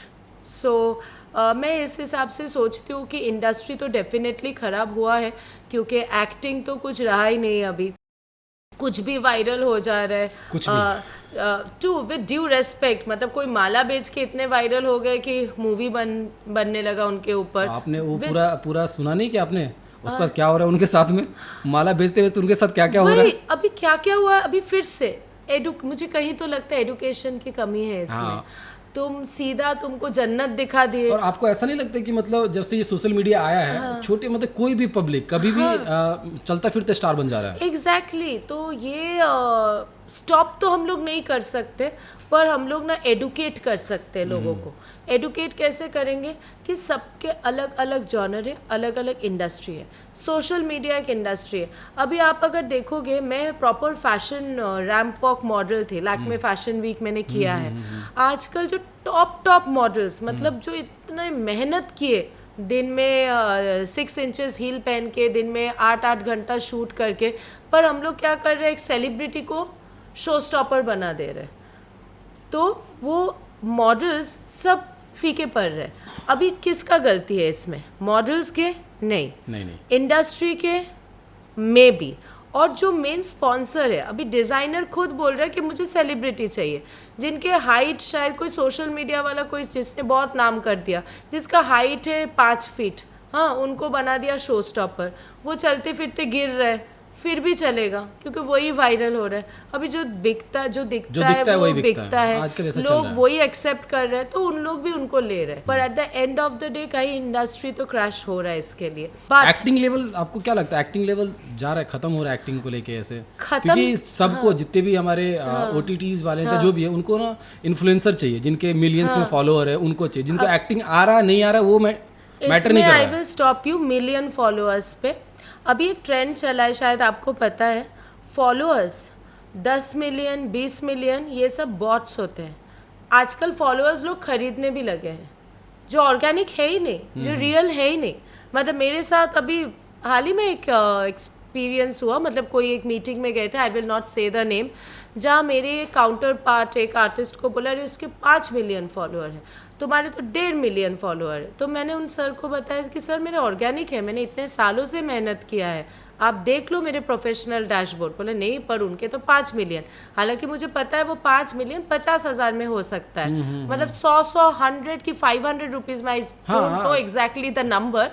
सो मैं इस हिसाब से सोचती हूँ कि इंडस्ट्री तो डेफिनेटली ख़राब हुआ है, क्योंकि एक्टिंग तो कुछ रहा ही नहीं, अभी कुछ भी वायरल हो जा रहा है, कुछ भी। टू विद ड्यू रेस्पेक्ट, मतलब कोई माला बेच के इतने वायरल हो गए कि मूवी बनने लगा उनके ऊपर। तो आपने वो पूरा सुना नहीं कि आपने उसके बाद क्या हो रहा है उनके साथ में, माला बेचते हुए उनके साथ क्या क्या हो रहा है? अभी क्या क्या हुआ, अभी फिर से मुझे कहीं तो लगता है एडुकेशन की कमी है इसमें। हाँ। तुम सीधा तुमको जन्नत दिखा दिए। और आपको ऐसा नहीं लगता कि मतलब जब से ये सोशल मीडिया आया है, छोटे मतलब कोई भी पब्लिक कभी भी चलता फिरते स्टार बन जा रहा है? एग्जैक्टली, तो ये स्टॉप तो हम लोग नहीं कर सकते, पर हम लोग ना एडुकेट कर सकते हैं लोगों को। एडुकेट कैसे करेंगे कि सबके अलग अलग जॉनर है, अलग अलग इंडस्ट्री है, सोशल मीडिया एक इंडस्ट्री है। अभी आप अगर देखोगे, मैं proper fashion ramp walk model थी, लैक्मे फैशन वीक मैंने किया है। आजकल जो टॉप मॉडल्स, मतलब जो इतने मेहनत किए, दिन में 6 इंचेस हील पहन के, दिन में 8 घंटा शूट करके, पर हम लोग क्या कर रहे हैं, एक सेलिब्रिटी को शो स्टॉपर बना दे रहे हैं। तो वो मॉडल्स सब फीके पड़ रहे हैं। अभी किसका गलती है इसमें? मॉडल्स के? नहीं, इंडस्ट्री के मे बी। और जो मेन स्पॉन्सर है, अभी डिज़ाइनर खुद बोल रहा है कि मुझे सेलिब्रिटी चाहिए, जिनके हाइट शायद कोई सोशल मीडिया वाला कोई जिसने बहुत नाम कर दिया, जिसका हाइट है 5 फीट, हाँ, उनको बना दिया शो स्टॉपर। वो चलते फिरते गिर रहे, फिर भी चलेगा क्योंकि वही वायरल हो रहा है। अभी जो दिखता है वो बिकता है, लोग वही एक्सेप्ट कर रहे हैं, तो उन लोग भी उनको ले रहे हैं। पर at the end of the day कहीं इंडस्ट्री तो क्रैश हो रहा है इसके लिए। एक्टिंग लेवल, आपको क्या लगता है एक्टिंग लेवल जा रहा है, खत्म हो रहा है एक्टिंग को लेके ऐसे? क्योंकि सबको, जितने भी हमारे OTTs वाले हैं जो भी है, उनको ना इन्फ्लुएंसर चाहिए जिनके मिलियंस में फॉलोअर है, उनको चाहिए। जिनको एक्टिंग आ रहा नहीं आ रहा वो मैटर नहीं कर रहा है। I will stop you million followers पे। अभी एक ट्रेंड चला है, शायद आपको पता है, फॉलोअर्स 10 मिलियन 20 मिलियन ये सब बॉट्स होते हैं। आजकल फॉलोअर्स लोग खरीदने भी लगे हैं, जो ऑर्गेनिक है ही नहीं, जो रियल है ही नहीं। मतलब मेरे साथ अभी हाल ही में एक एक्सपीरियंस हुआ, मतलब कोई एक मीटिंग में गए थे, आई विल नॉट से द नेम, जहाँ मेरे काउंटर पार्ट एक आर्टिस्ट को बोला, अरे उसके 5 मिलियन फॉलोअर हैं, तुम्हारे तो 1.5 मिलियन फॉलोअर है। तो मैंने उन सर को बताया कि सर मेरा ऑर्गेनिक है, मैंने इतने सालों से मेहनत किया है, आप देख लो मेरे प्रोफेशनल डैशबोर्ड। बोले नहीं, पर उनके तो 5 मिलियन। हालांकि मुझे पता है वो 5 मिलियन 50,000 में हो सकता है, मतलब 100 100 की 500 रुपीज़ में, I don't know exactly the number,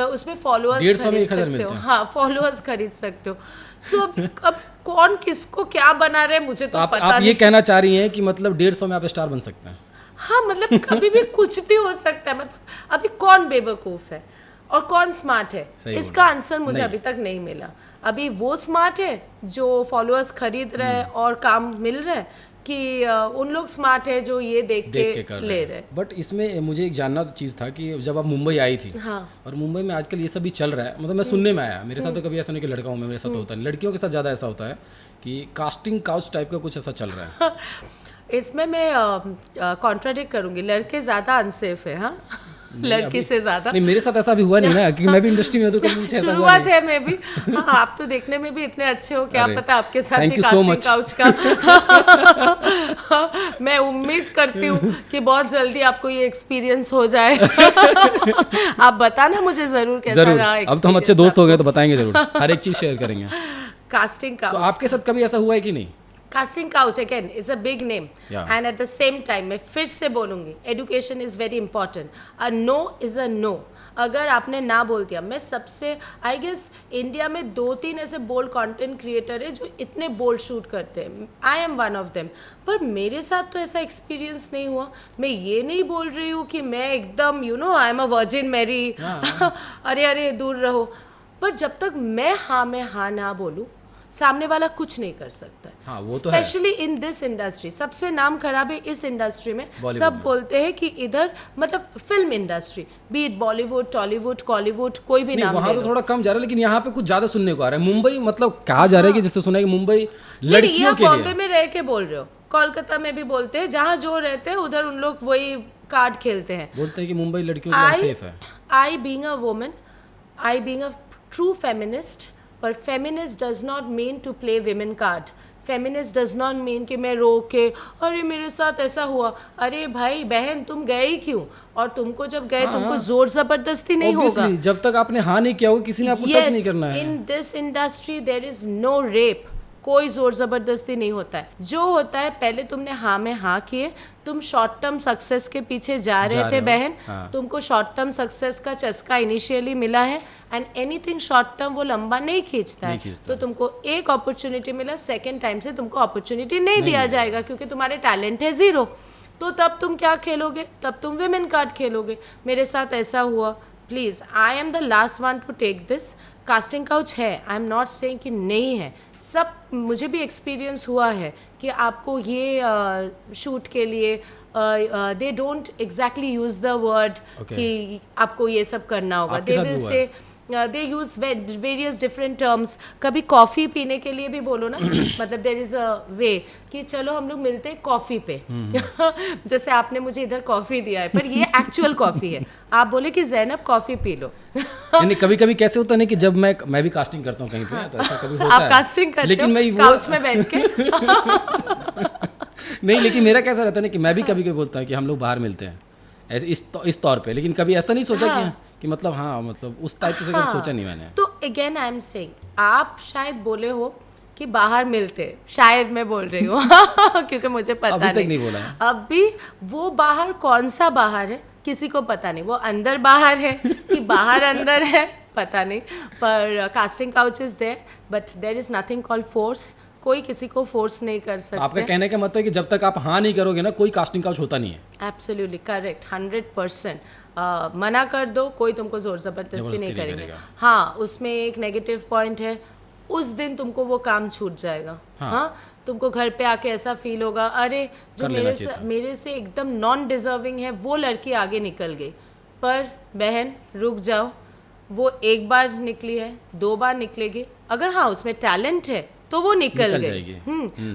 उसमें फॉलोअर्स खरीद सकते हो। हाँ, फॉलोअर्स खरीद सकते हो। सो अब कौन किसको क्या बना रहे हैं मुझे तो पता नहीं। आप ये कहना चाह रही हैं कि मतलब 150 में आप स्टार बन सकते हैं? हाँ, मतलब कभी भी कुछ भी हो सकता है। मतलब अभी कौन बेवकूफ़ है और कौन स्मार्ट है, इसका आंसर मुझे अभी तक नहीं मिला। अभी वो स्मार्ट है जो फॉलोअर्स खरीद रहे हैं और काम मिल रहा है, कि उन लोग स्मार्ट है जो ये देख के ले रहे हैं। बट इसमें मुझे एक जानना चीज़ था कि जब आप मुंबई आई थी, हाँ, और मुंबई में आजकल ये सब भी चल रहा है, मतलब मैं सुनने में आया, मेरे साथ तो कभी ऐसा नहीं कि लड़का हूँ मैं, मेरे साथ होता है, लड़कियों के साथ ज़्यादा ऐसा होता है कि कास्टिंग काउच टाइप का कुछ ऐसा चल रहा है। इसमें मैं कॉन्ट्राडिक्ट करूंगी, लड़के ज़्यादा अनसेफ है। हाँ, लड़की से ज्यादा। नहीं, मेरे साथ ऐसा भी हुआ नहीं ना, क्योंकि मैं भी इंडस्ट्री में तो कभी कुछ ऐसा हुआ नहीं। है मैं भी। हाँ, आप तो देखने में भी इतने अच्छे हो, क्या पता आपके साथ भी कास्टिंग काउच का। मैं उम्मीद करती हूँ कि बहुत जल्दी आपको ये एक्सपीरियंस हो जाए। आप बताना मुझे जरूर कैसा रहा। अब तो हम अच्छे दोस्त हो गए तो बताएंगे जरूर, हर एक चीज शेयर करेंगे। कास्टिंग काउच, आपके साथ कभी ऐसा हुआ है कि नहीं? Casting couch again is a big name and at the same time मैं फिर से बोलूँगी, education is very important. A no is a no. अगर आपने ना बोल दिया, मैं सबसे आई गेस इंडिया में 2-3 ऐसे बोल्ड कंटेंट क्रिएटर है जो इतने बोल्ड शूट करते हैं, I am one of them. पर मेरे साथ तो ऐसा एक्सपीरियंस नहीं हुआ। मैं ये नहीं बोल रही हूँ कि मैं एकदम I am a virgin Mary, अरे दूर रहो। पर जब तक मैं हाँ में हाँ ना बोलूँ, सामने वाला कुछ नहीं कर सकता। हाँ, वो तो स्पेशली इन दिस इंडस्ट्री सबसे नाम खराब है इस इंडस्ट्री में। सब बोलते हैं कि इधर मतलब film industry, B it Bollywood, Tollywood, Kollywood, कोई भी नाम वहाँ तो थोड़ा कम जा रहा है, लेकिन यहाँ पे कुछ ज्यादा सुनने को आ रहा है। मुंबई मतलब कहा जा रहा है कि जैसे सुना है कि मुंबई लड़कियों के लिए। बॉम्बे में रह के बोल रहे हो, कोलकाता में भी बोलते हैं, जहाँ जो रहते हैं उधर उन लोग वही कार्ड खेलते हैं, बोलते हैं कि मुंबई लड़कियों के लिए सेफ है। I being a woman, I being a true feminist, पर feminist does not mean to play women card. Feminist does not mean कि मैं रो के अरे मेरे साथ ऐसा हुआ। अरे भाई बहन, तुम गए ही क्यों? और तुमको जब गए तुमको जोर जबरदस्ती नहीं होगा। जब तक आपने हाँ नहीं किया होगा, किसी ने आपको टच नहीं करना है। In this industry there is no rape, कोई जोर जबरदस्ती नहीं होता है। जो होता है, पहले तुमने हाँ में हाँ किए, तुम शॉर्ट टर्म सक्सेस के पीछे जा रहे थे बहन, तुमको शॉर्ट टर्म सक्सेस का चस्का इनिशियली मिला है, एंड एनीथिंग शॉर्ट टर्म वो लंबा नहीं खींचता है। तो तुमको एक अपॉर्चुनिटी मिला, सेकेंड टाइम से तुमको अपॉर्चुनिटी नहीं दिया जाएगा क्योंकि तुम्हारे टैलेंट है 0। तो तब तुम क्या खेलोगे? तब तुम विमेन कार्ड खेलोगे। मेरे साथ ऐसा हुआ। Please, I am the last one to take this. Casting couch है, आई एम नॉट सेइंग कि नहीं है, सब मुझे भी एक्सपीरियंस हुआ है कि आपको ये शूट के लिए they don't exactly use the word कि आपको ये सब करना होगा। They will say they use various different terms. कभी कॉफ़ी पीने के लिए भी बोलो ना, मतलब देर इज़ अ वे कि चलो हम लोग मिलते हैं कॉफ़ी पे। जैसे आपने मुझे इधर कॉफ़ी दिया है, पर ये एक्चुअल कॉफ़ी है। आप बोले कि जैनब कॉफ़ी पी लो। नहीं, कभी कभी कैसे होता है ना कि जब मैं भी कास्टिंग करता हूँ कहीं पे, तो ऐसा कभी होता है। आप कास्टिंग करते लेकिन हो काउच में बैठ के? नहीं, लेकिन मेरा कैसा रहता है ना कि मैं भी कभी कभी बोलता हूँ कि हम लोग बाहर मिलते हैं, ऐसे इस तौर पे, लेकिन कभी ऐसा नहीं सोचा कि मतलब हाँ मतलब उस टाइप से कभी सोचा नहीं मैंने। तो अगेन आई एम सेइंग, आप शायद बोले हो कि बाहर मिलते, शायद मैं बोल रही हूँ क्योंकि मुझे पता अभी तक नहीं बोला है। अभी वो बाहर कौन सा बाहर है किसी को पता नहीं, वो अंदर बाहर है कि बाहर अंदर है पता नहीं, पर casting couch is there but there is nothing called force, कोई किसी को फोर्स नहीं कर तो सकते। आपका कहने का मतलब है कि जब तक आप हाँ नहीं करोगे ना कोई कास्टिंग काउच होता नहीं है। Absolutely correct, 100%। मना कर दो, कोई तुमको जोर जबरदस्ती नहीं करेंगे। हाँ, उसमें एक नेगेटिव पॉइंट है, उस दिन तुमको वो काम छूट जाएगा। हाँ, तुमको घर पे आके ऐसा फील होगा, अरे जो मेरे से एकदम नॉन डिजर्विंग है वो लड़की आगे निकल गई। पर बहन रुक जाओ, वो एक बार निकली है, 2 बार निकलेगी, अगर हाँ उसमें टैलेंट है तो वो निकल गई।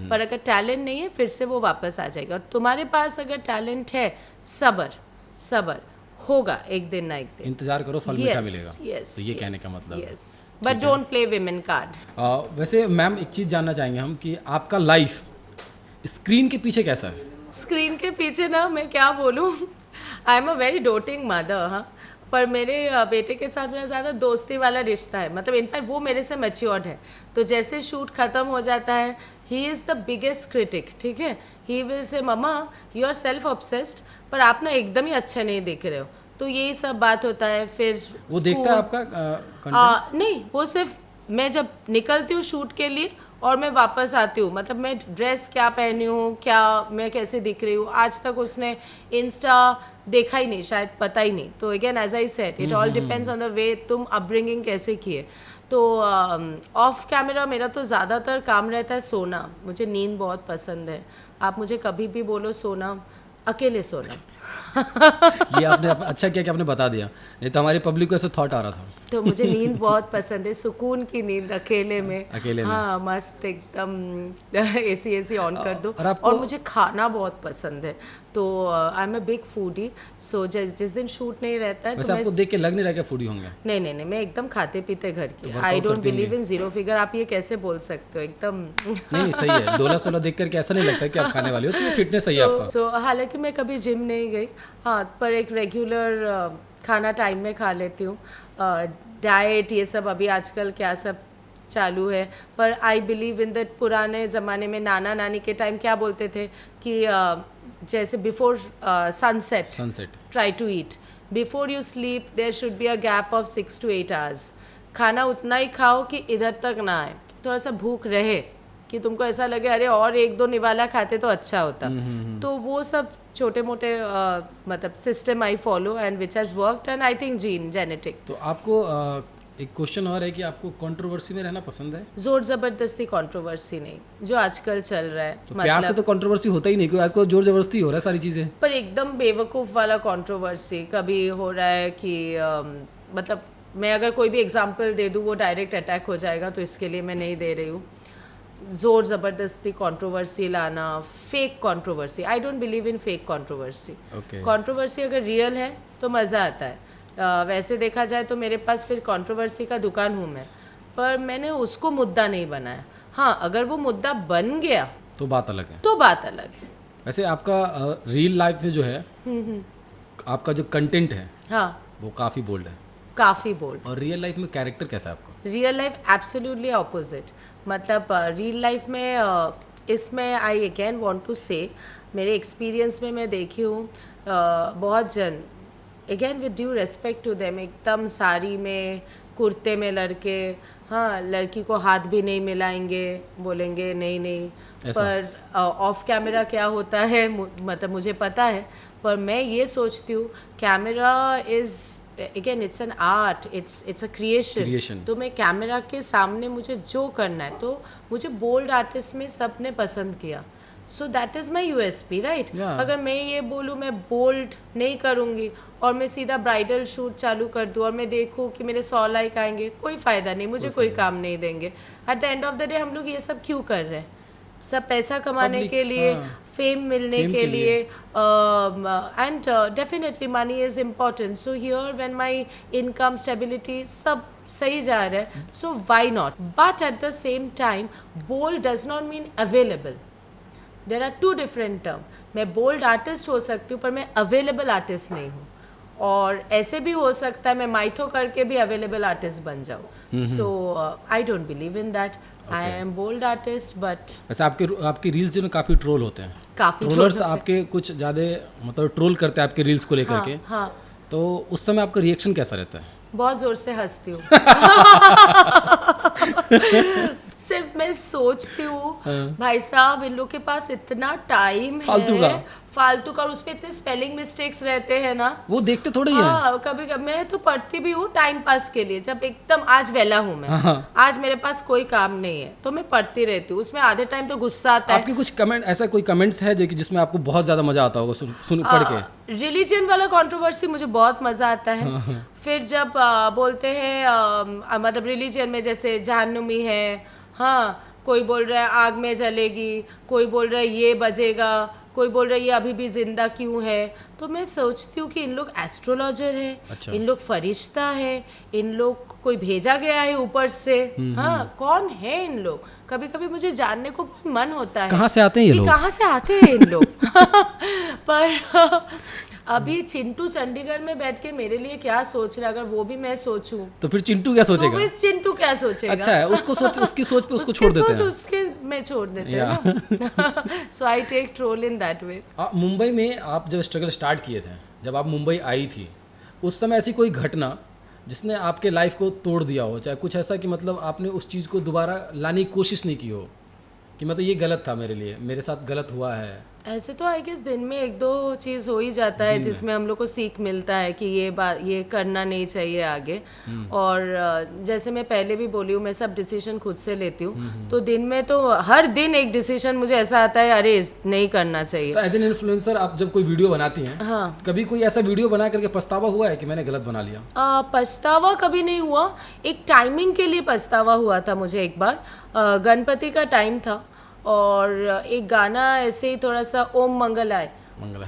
पर अगर टैलेंट नहीं है फिर से वो वापस आ जाएगा। और तुम्हारे पास अगर टैलेंट है, सबर होगा, एक दिन ना एक दिन इंतजार करो, फल मीठा मिलेगा। तो ये कहने का मतलब है। But don't play women card. वैसे मैम एक चीज़ जानना चाहेंगे हम कि आपका लाइफ स्क्रीन के पीछे कैसा है? स्क्रीन के पीछे ना मैं क्या बोलूँ, आई am a very doting mother. हाँ, पर मेरे बेटे के साथ मेरा ज़्यादा दोस्ती वाला रिश्ता है, मतलब इनफैक्ट वो मेरे से मैच्योर्ड है। तो जैसे शूट ख़त्म हो जाता है, he is the biggest critic, ठीक है, he will say mamma you are self obsessed, पर आप ना एकदम ही अच्छे नहीं दिख रहे हो। तो यही सब बात होता है। फिर वो देखता है आपका कंटेंट? नहीं, वो सिर्फ मैं जब निकलती हूँ शूट के लिए और मैं वापस आती हूँ, मतलब मैं ड्रेस क्या पहनी हूँ, क्या मैं कैसे दिख रही हूँ, आज तक उसने इंस्टा देखा ही नहीं, शायद पता ही नहीं। तो again as I said, it all depends on the way तुम अपब्रिंगिंग कैसे किए। तो ऑफ कैमरा मेरा तो ज़्यादातर काम रहता है सोना, मुझे नींद बहुत पसंद है। आप मुझे कभी भी बोलो सोना, अकेले सोना। ये आपने अच्छा किया कि आपने बता दिया, नहीं तो हमारी पब्लिक को ऐसा थॉट आ रहा था। तो मुझे नींद बहुत पसंद है, सुकून की नींद, अकेले में। हाँ, मस्त एकदम एसी ऑन कर दो। और मुझे खाना बहुत पसंद है, तो I am a big foodie. So जिस दिन शूट नहीं रहता है तो आपको देख के लग नहीं रहा कि फूडी होंगे? नहीं, मैं एकदम खाते पीते घर की। आई don't believe in zero figure. आप ये कैसे बोल सकते हो? एकदम नहीं, सही है। 12-16 देख करके ऐसा नहीं लगता कि आप खाने वाले हो, तो फिटनेस सही है आपका। तो हालांकि मैं कभी जिम नहीं गई, हाँ, पर एक रेगुलर खाना टाइम में खा लेती हूँ। डाइट ये सब अभी आजकल क्या सब चालू है, पर आई बिलीव इन दैट पुराने ज़माने में नाना नानी के टाइम क्या बोलते थे कि जैसे before sunset try to eat, before you sleep there should be a gap of 6 to 8 hours। खाना उतना ही खाओ कि इधर तक ना आए, तो ऐसा भूख रहे कि तुमको ऐसा लगे अरे और 1-2 निवाला खाते तो अच्छा होता। तो वो सब छोटे मोटे मतलब system I follow and which has worked and I think genetic. तो आपको एक क्वेश्चन और है कि आपको कंट्रोवर्सी में रहना पसंद है? जोर जबरदस्ती कंट्रोवर्सी नहीं, जो आजकल चल रहा है। तो प्यार से तो कंट्रोवर्सी होता ही नहीं, क्योंकि आजकल जोर जबरदस्ती हो रहा है सारी चीज़ें। पर एकदम बेवकूफ़ वाला कंट्रोवर्सी कभी हो रहा है कि मतलब मैं अगर कोई भी एग्जांपल दे दूँ वो डायरेक्ट अटैक हो जाएगा, तो इसके लिए मैं नहीं दे रही हूँ। जोर ज़बरदस्ती कंट्रोवर्सी लाना, fake controversy, I don't believe in fake controversy. Controversy अगर रियल है तो मज़ा आता है। वैसे देखा जाए तो मेरे पास फिर कंट्रोवर्सी का दुकान हूँ मैं, पर मैंने उसको मुद्दा नहीं बनाया। हाँ, अगर वो मुद्दा बन गया तो बात अलग है, तो बात अलग है। वैसे आपका रियल लाइफ में जो है आपका जो कंटेंट है, हाँ, वो काफ़ी बोल्ड है, काफ़ी बोल्ड। और रियल लाइफ में कैरेक्टर कैसा है आपका? Real life absolutely opposite. मतलब रियल लाइफ में इसमें आई अगेन वांट टू से, मेरे एक्सपीरियंस में मैं देखी हूँ बहुत जन, again with due respect to them, एकदम साड़ी में कुर्ते में लड़के, हाँ, लड़की को हाथ भी नहीं मिलाएंगे, बोलेंगे नहीं। पर ऑफ कैमरा क्या होता है मतलब मुझे पता है, पर मैं ये सोचती हूँ camera is again it's an art, it's a creation. तो मैं कैमरा के सामने मुझे जो करना है, तो मुझे बोल्ड आर्टिस्ट में सब ने पसंद किया, सो that is my USP, right. अगर मैं ये बोलूँ मैं बोल्ड नहीं करूँगी और मैं सीधा ब्राइडल शूट चालू कर दूँ और मैं देखूँ कि मेरे 100 लाइक आएंगे, कोई फ़ायदा नहीं, मुझे कोई काम नहीं देंगे। At the end of the day हम लोग ये सब क्यों कर रहे हैं? सब पैसा कमाने के लिए, फेम मिलने के लिए, and definitely money is important. So here when my income stability सब सही जा रहा है, so why not. But at the same time bold does not mean available. There are 2 different term. मैं बोल्ड आर्टिस्ट हो सकती हूँ पर मैं अवेलेबल आर्टिस्ट नहीं हूँ. और ऐसे भी हो सकता है मैं माइथो करके भी अवेलेबल आर्टिस्ट बन जाऊँ. So I don't believe in that. I am bold artist but. वैसे आपकी रील्स जो ना काफ़ी ट्रोल होते हैं. काफ़ी ट्रोलर्स आपके कुछ ज़्यादा मतलब ट्रोल करते हैं आपके रील्स को लेकर के. हाँ. तो उस समय आपका रिएक्शन कैसा रहता है? बहुत जोर से हंसती हूँ. सिर्फ मैं सोचती हूँ भाई साहब इन लोग के पास इतना टाइम है फालतू का, और उसमें इतने स्पेलिंग मिस्टेक्स रहते हैं ना, वो देखते थोड़े ही हैं. कभी कभी मैं तो पढ़ती भी हूँ टाइम पास के लिए. जब एकदम आज वेला हूँ मैं, आज मेरे पास कोई काम नहीं है तो मैं पढ़ती रहती हूँ. उसमें आधे टाइम तो गुस्सा आता है. आपके कुछ कमेंट, ऐसा कोई कमेंट्स है जो कि जिसमें आपको बहुत ज्यादा मजा आता होगा सुन पढ़ के? रिलीजन वाला कंट्रोवर्सी मुझे बहुत मजा आता है. फिर जब बोलते हैं मतलब रिलीजन में जैसे जहन्नुमी है, हाँ, कोई बोल रहा है आग में जलेगी, कोई बोल रहा है ये बजेगा, कोई बोल रहा है ये अभी भी जिंदा क्यों है. तो मैं सोचती हूँ कि इन लोग एस्ट्रोलॉजर है. अच्छा. इन लोग फरिश्ता है, इन लोग को कोई भेजा गया है ऊपर से. हाँ, कौन है इन लोग? कभी कभी मुझे जानने को मन होता है कहाँ से आते हैं ये लोग, कहाँ से आते हैं इन लोग. पर अभी चिंटू चंडीगढ़ में बैठ के मेरे लिए क्या सोच रहा है, अगर वो भी मैं सोचूं तो फिर चिंटू क्या सोचेगा? तो चिंटू क्या सोचेगा? अच्छा है, उसको सोच, उसकी सोच पे उसको छोड़ देते हैं. उसके में छोड़ देते हैं. So I take troll in that way. Mumbai में आप जब स्ट्रगल स्टार्ट किए थे, जब आप मुंबई आई थी, उस समय ऐसी कोई घटना जिसने आपके लाइफ को तोड़ दिया हो, चाहे कुछ ऐसा कि मतलब आपने उस चीज़ को दोबारा लाने की कोशिश नहीं की हो कि मतलब ये गलत था मेरे लिए, मेरे साथ गलत हुआ है? ऐसे तो आई गेस दिन में 1-2 चीज़ हो ही जाता है जिसमें हम लोग को सीख मिलता है कि ये बात ये करना नहीं चाहिए आगे. और जैसे मैं पहले भी बोली हूँ, मैं सब डिसीजन खुद से लेती हूँ. तो दिन में तो हर दिन एक डिसीजन मुझे ऐसा आता है अरे नहीं करना चाहिए. तो एज एन इन्फ्लुएंसर आप जब कोई वीडियो बनाती हैं, हाँ, कभी कोई ऐसा वीडियो बना करके पछतावा हुआ है कि मैंने गलत बना लिया? पछतावा कभी नहीं हुआ. एक टाइमिंग के लिए पछतावा हुआ था मुझे एक बार. गणपति का टाइम था और एक गाना ऐसे ही थोड़ा सा ओम मंगल आए,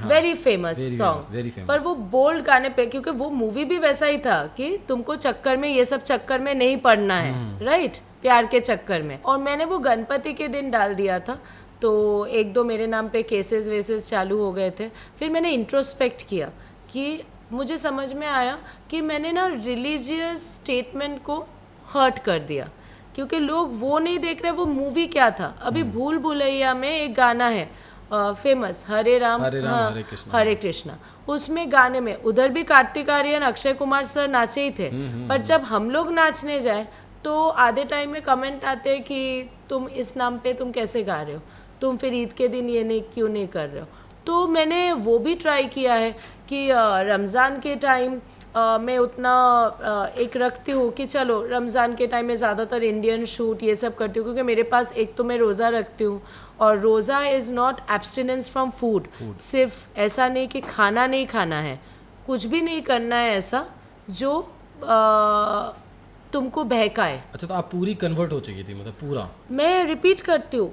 वेरी फेमस सॉन्ग, पर वो बोल्ड गाने पे, क्योंकि वो मूवी भी वैसा ही था कि तुमको चक्कर में, ये सब चक्कर में नहीं पड़ना है, राइट, प्यार के चक्कर में. और मैंने वो गणपति के दिन डाल दिया था तो 1-2 मेरे नाम पे केसेस वेसेस चालू हो गए थे. फिर मैंने इंट्रोस्पेक्ट किया कि मुझे समझ में आया कि मैंने ना रिलीजियस स्टेटमेंट को हर्ट कर दिया, क्योंकि लोग वो नहीं देख रहे वो मूवी क्या था. अभी भूल भुलैया में एक गाना है फेमस, हरे राम हरे कृष्णा. उसमें गाने में उधर भी कार्तिक आर्यन, अक्षय कुमार सर नाचे ही थे. पर जब हम लोग नाचने जाए तो आधे टाइम में कमेंट आते हैं कि तुम इस नाम पे तुम कैसे गा रहे हो, तुम फिर ईद के दिन ये नहीं क्यों नहीं कर रहे हो. तो मैंने वो भी ट्राई किया है कि रमज़ान के टाइम मैं उतना एक रखती हूँ कि चलो रमज़ान के टाइम में ज़्यादातर इंडियन शूट ये सब करती हूँ, क्योंकि मेरे पास एक तो मैं रोज़ा रखती हूँ और रोज़ा is not abstinence from food. सिर्फ ऐसा नहीं कि खाना नहीं खाना है, कुछ भी नहीं करना है ऐसा जो तुमको बहकाए. अच्छा, तो आप पूरी कन्वर्ट हो चुकी थी, मतलब पूरा? मैं रिपीट करती हूँ,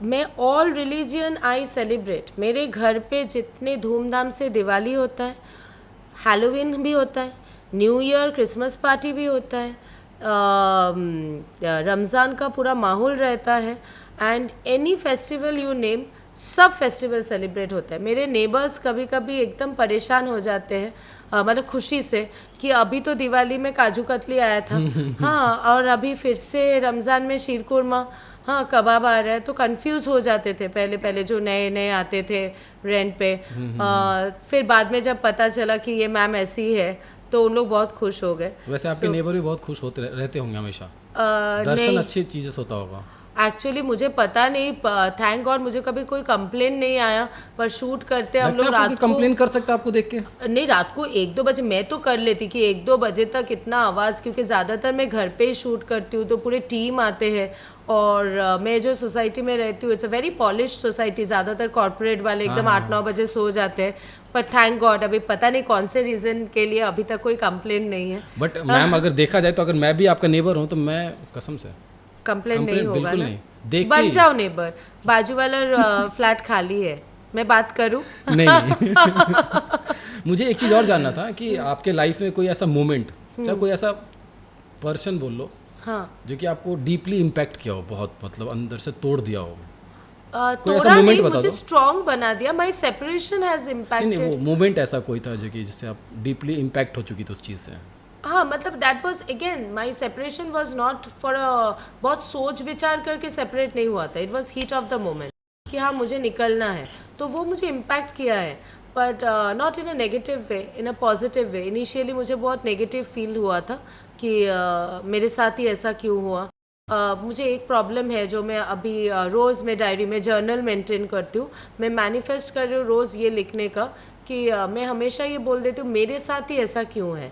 मैं ऑल रिलीजियन आई सेलिब्रेट. मेरे घर पे जितने धूमधाम से दिवाली होता है, हैलोवीन भी होता है, न्यू ईयर क्रिसमस पार्टी भी होता है, रमज़ान का पूरा माहौल रहता है, and any festival you name, सब फेस्टिवल सेलिब्रेट होता है. मेरे नेबर्स कभी कभी एकदम परेशान हो जाते हैं मतलब खुशी से कि अभी तो दिवाली में काजू कतली आया था, हाँ, और अभी फिर से रमज़ान में शीर कुरमा, हाँ, कबाब आ रहा है. तो कंफ्यूज हो जाते थे पहले जो नए आते थे रेंट पे. फिर बाद में जब पता चला कि ये मैम ऐसी है तो उन लोग बहुत खुश हो गए. वैसे आपके नेबर भी बहुत खुश होते रहते होंगे हमेशा? दर्शन अच्छी चीज़ों से होता होगा? एक्चुअली मुझे पता नहीं, थैंक गॉड मुझे कभी कोई कंप्लेन नहीं आया. पर शूट करते हम लोग रात को कंप्लेन कर सकते आपको देख के? नहीं, रात को 1-2 बजे मैं तो कर लेती कि 1-2 बजे तक इतना आवाज़, क्योंकि ज़्यादातर मैं घर पे ही शूट करती हूँ तो पूरे टीम आते हैं. और मैं जो सोसाइटी में रहती हूँ it's a very polish society, ज़्यादातर कॉर्पोरेट वाले एकदम 8-9 बजे सो जाते हैं. पर थैंक गॉड अभी पता नहीं कौन से रीज़न के लिए अभी तक कोई कंप्लेन नहीं है. बट मैम अगर देखा जाए तो अगर मैं भी आपका नेबर हूँ तो मैं कसम से कंप्लेन नहीं होगा ना. देख बन जाओ नेबर, बाजू वाला फ्लैट खाली है, मैं बात करूं? नहीं. मुझे एक चीज़ और जानना था कि आपके लाइफ में कोई ऐसा मोमेंट, चाहे कोई ऐसा पर्सन बोल लो, हाँ, जो कि आपको डीपली इम्पैक्ट किया हो, बहुत मतलब अंदर से तोड़ दिया हो. कोई ऐसा तोड़ा moment नहीं, बता मुझे दो। स्ट्रॉन्ग बना दिया. माई सेपरेशन हैज नहीं इम्पैक्टेड. वो मोमेंट ऐसा कोई था जो कि जिससे आप डीपली इम्पैक्ट हो चुकी थी उस चीज़ से। हाँ मतलब that was again my separation was not for बहुत सोच विचार करके सेपरेट नहीं हुआ था. It was heat of the moment कि हाँ मुझे निकलना है, तो वो मुझे इम्पैक्ट किया है, but not in a negative way, in a positive way. Initially मुझे बहुत नेगेटिव फील हुआ था कि मेरे साथ ही ऐसा क्यों हुआ. मुझे एक प्रॉब्लम है जो मैं अभी रोज़ में डायरी में जर्नल मेंटेन करती हूँ. मैं मैनिफेस्ट कर रही हूँ रोज़ ये लिखने का कि मैं हमेशा ये बोल देती हूँ मेरे साथ ही ऐसा क्यों है,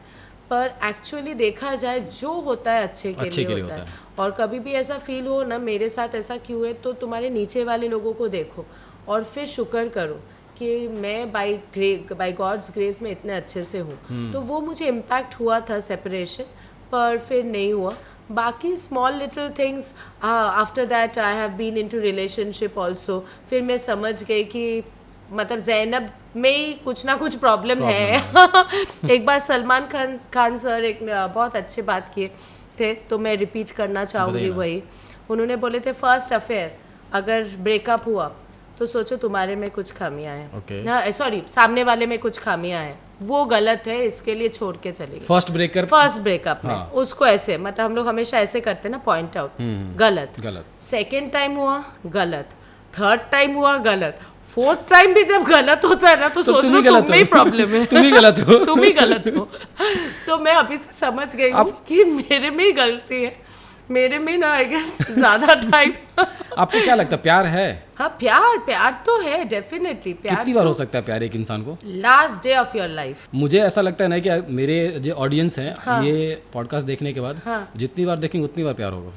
पर एक्चुअली देखा जाए जो होता है अच्छे के लिए होता है. और कभी भी ऐसा फील हो ना मेरे साथ ऐसा क्यों है, तो तुम्हारे नीचे वाले लोगों को देखो और फिर शुक्र करो कि मैं बाय गॉड्स ग्रेस में इतने अच्छे से हूँ. तो वो मुझे इम्पैक्ट हुआ था सेपरेशन, पर फिर नहीं हुआ. बाकी small little things after that I have been into relationship also. फिर मैं समझ गई कि मतलब जैनब में ही कुछ ना कुछ प्रॉब्लम है. एक बार सलमान खान सर एक बहुत अच्छे बात किए थे, तो मैं रिपीट करना चाहूँगी वही. उन्होंने बोले थे फर्स्ट अफेयर अगर ब्रेकअप हुआ तो सोचो तुम्हारे में कुछ खामियां हैं, ना सॉरी सामने वाले में कुछ खामियां हैं, वो गलत है, इसके लिए छोड़ के चलेगी. फर्स्ट ब्रेकअप में उसको ऐसे मतलब हम लोग हमेशा ऐसे करते हैं ना, पॉइंट आउट, गलत. सेकेंड टाइम हुआ गलत, थर्ड टाइम हुआ गलत, फोर्थ टाइम भी जब गलत होता है ना तो सोच लो तुम में ही प्रॉब्लम है. तुम ही गलत हो. तो मैं अभी से समझ गई हूँ कि मेरे में ही गलती है, मेरे में ना आई गेस ज्यादा टाइम. आपको क्या लगता है प्यार है? हाँ प्यार तो है डेफिनेटली. प्यार कितनी बार हो सकता है प्यार एक इंसान को? Last day of your life. मुझे ऐसा लगता है ना कि मेरे जो ऑडियंस हैं ये पॉडकास्ट देखने के बाद जितनी बार देखेंगे उतनी बार प्यार होगा.